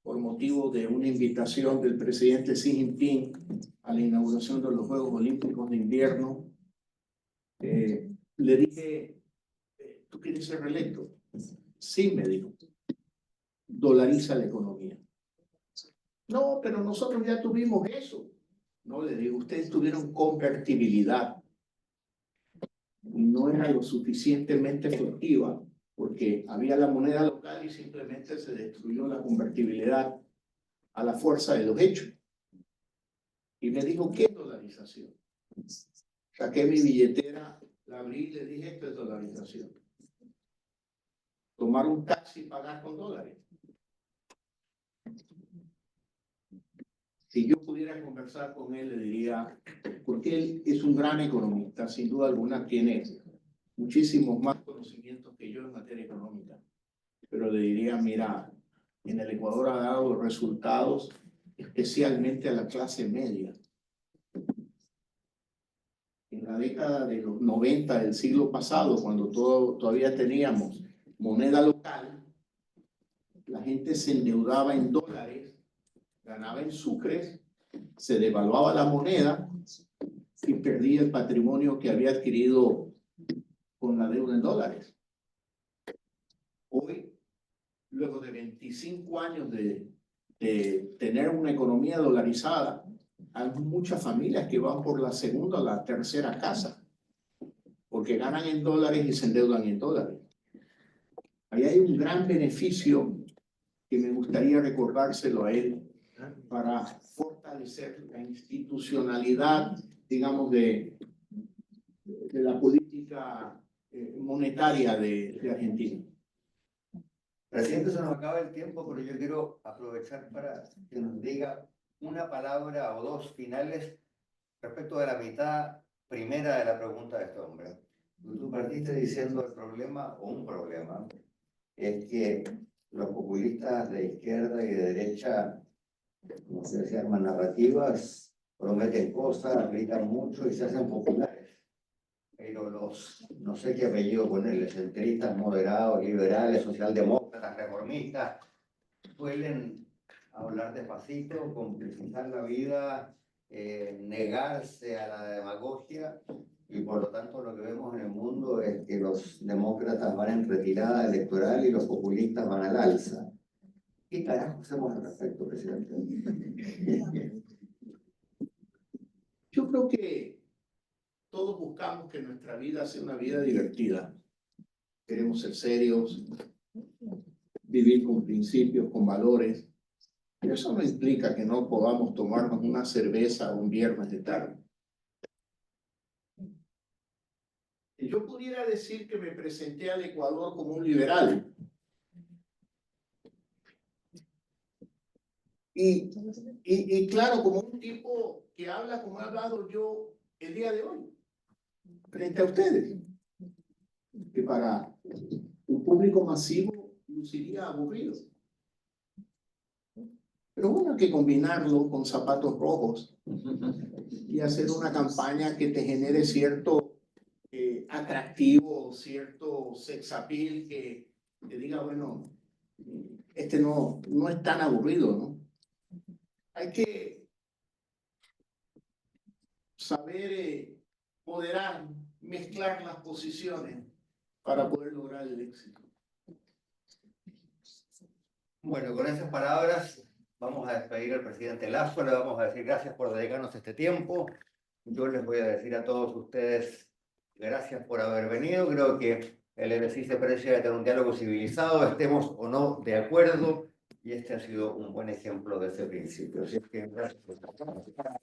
[SPEAKER 2] por motivo de una invitación del presidente Xi Jinping a la inauguración de los Juegos Olímpicos de Invierno, le dije: ¿tú quieres ser reelecto? Sí, me dijo. Dolariza la economía. No, pero nosotros ya tuvimos eso. No, le digo, ustedes tuvieron convertibilidad. No era lo suficientemente efectiva porque había la moneda local y simplemente se destruyó la convertibilidad a la fuerza de los hechos. Y me dijo: ¿qué es dolarización? Saqué mi billetera, la abrí y le dije: esto es dolarización. Tomar un taxi y pagar con dólares. Si yo pudiera conversar con él, le diría, porque él es un gran economista, sin duda alguna tiene muchísimos más conocimientos que yo en materia económica, pero le diría: mira, en el Ecuador ha dado resultados especialmente a la clase media. En la década de los 90 del siglo pasado, cuando todavía teníamos moneda local, la gente se endeudaba en dólares, ganaba en sucres, se devaluaba la moneda y perdía el patrimonio que había adquirido con la deuda en dólares. Hoy, luego de 25 años de tener una economía dolarizada, hay muchas familias que van por la segunda o la tercera casa, porque ganan en dólares y se endeudan en dólares. Ahí hay un gran beneficio que me gustaría recordárselo a él para fortalecer la institucionalidad, digamos, de la política monetaria de Argentina.
[SPEAKER 1] Presidente, se nos acaba el tiempo, pero yo quiero aprovechar para que nos diga una palabra o dos finales respecto de la mitad primera de la pregunta de este hombre. Tú partiste diciendo el problema, o un problema, es que los populistas de izquierda y de derecha, como se llaman narrativas, prometen cosas, gritan mucho y se hacen populares. Pero los, no sé qué apellido ponerle, centristas, moderados, liberales, socialdemócratas, reformistas, suelen hablar despacito, complejizar la vida, negarse a la demagogia, y por lo tanto lo que vemos en el mundo es que los demócratas van en retirada electoral y los populistas van al alza. ¿Qué carajo hacemos al respecto, presidente?
[SPEAKER 2] Yo creo que todos buscamos que nuestra vida sea una vida divertida. Queremos ser serios, vivir con principios, con valores. Pero eso no implica que no podamos tomarnos una cerveza un viernes de tarde. Yo pudiera decir que me presenté al Ecuador como un liberal. Y claro, como un tipo que habla como he hablado yo el día de hoy, frente a ustedes, que para un público masivo luciría aburrido. Pero bueno, hay que combinarlo con zapatos rojos y hacer una campaña que te genere cierto atractivo, cierto sex appeal que diga, bueno, este no es tan aburrido, ¿no? Hay que saber moderar, mezclar las posiciones para poder lograr el éxito.
[SPEAKER 1] Bueno, con esas palabras vamos a despedir al presidente Lasso, le vamos a decir gracias por dedicarnos este tiempo. Yo les voy a decir a todos ustedes gracias por haber venido. Creo que el ejercicio se aprecia de tener un diálogo civilizado, estemos o no de acuerdo, y este ha sido un buen ejemplo de ese principio. Así que gracias por estar.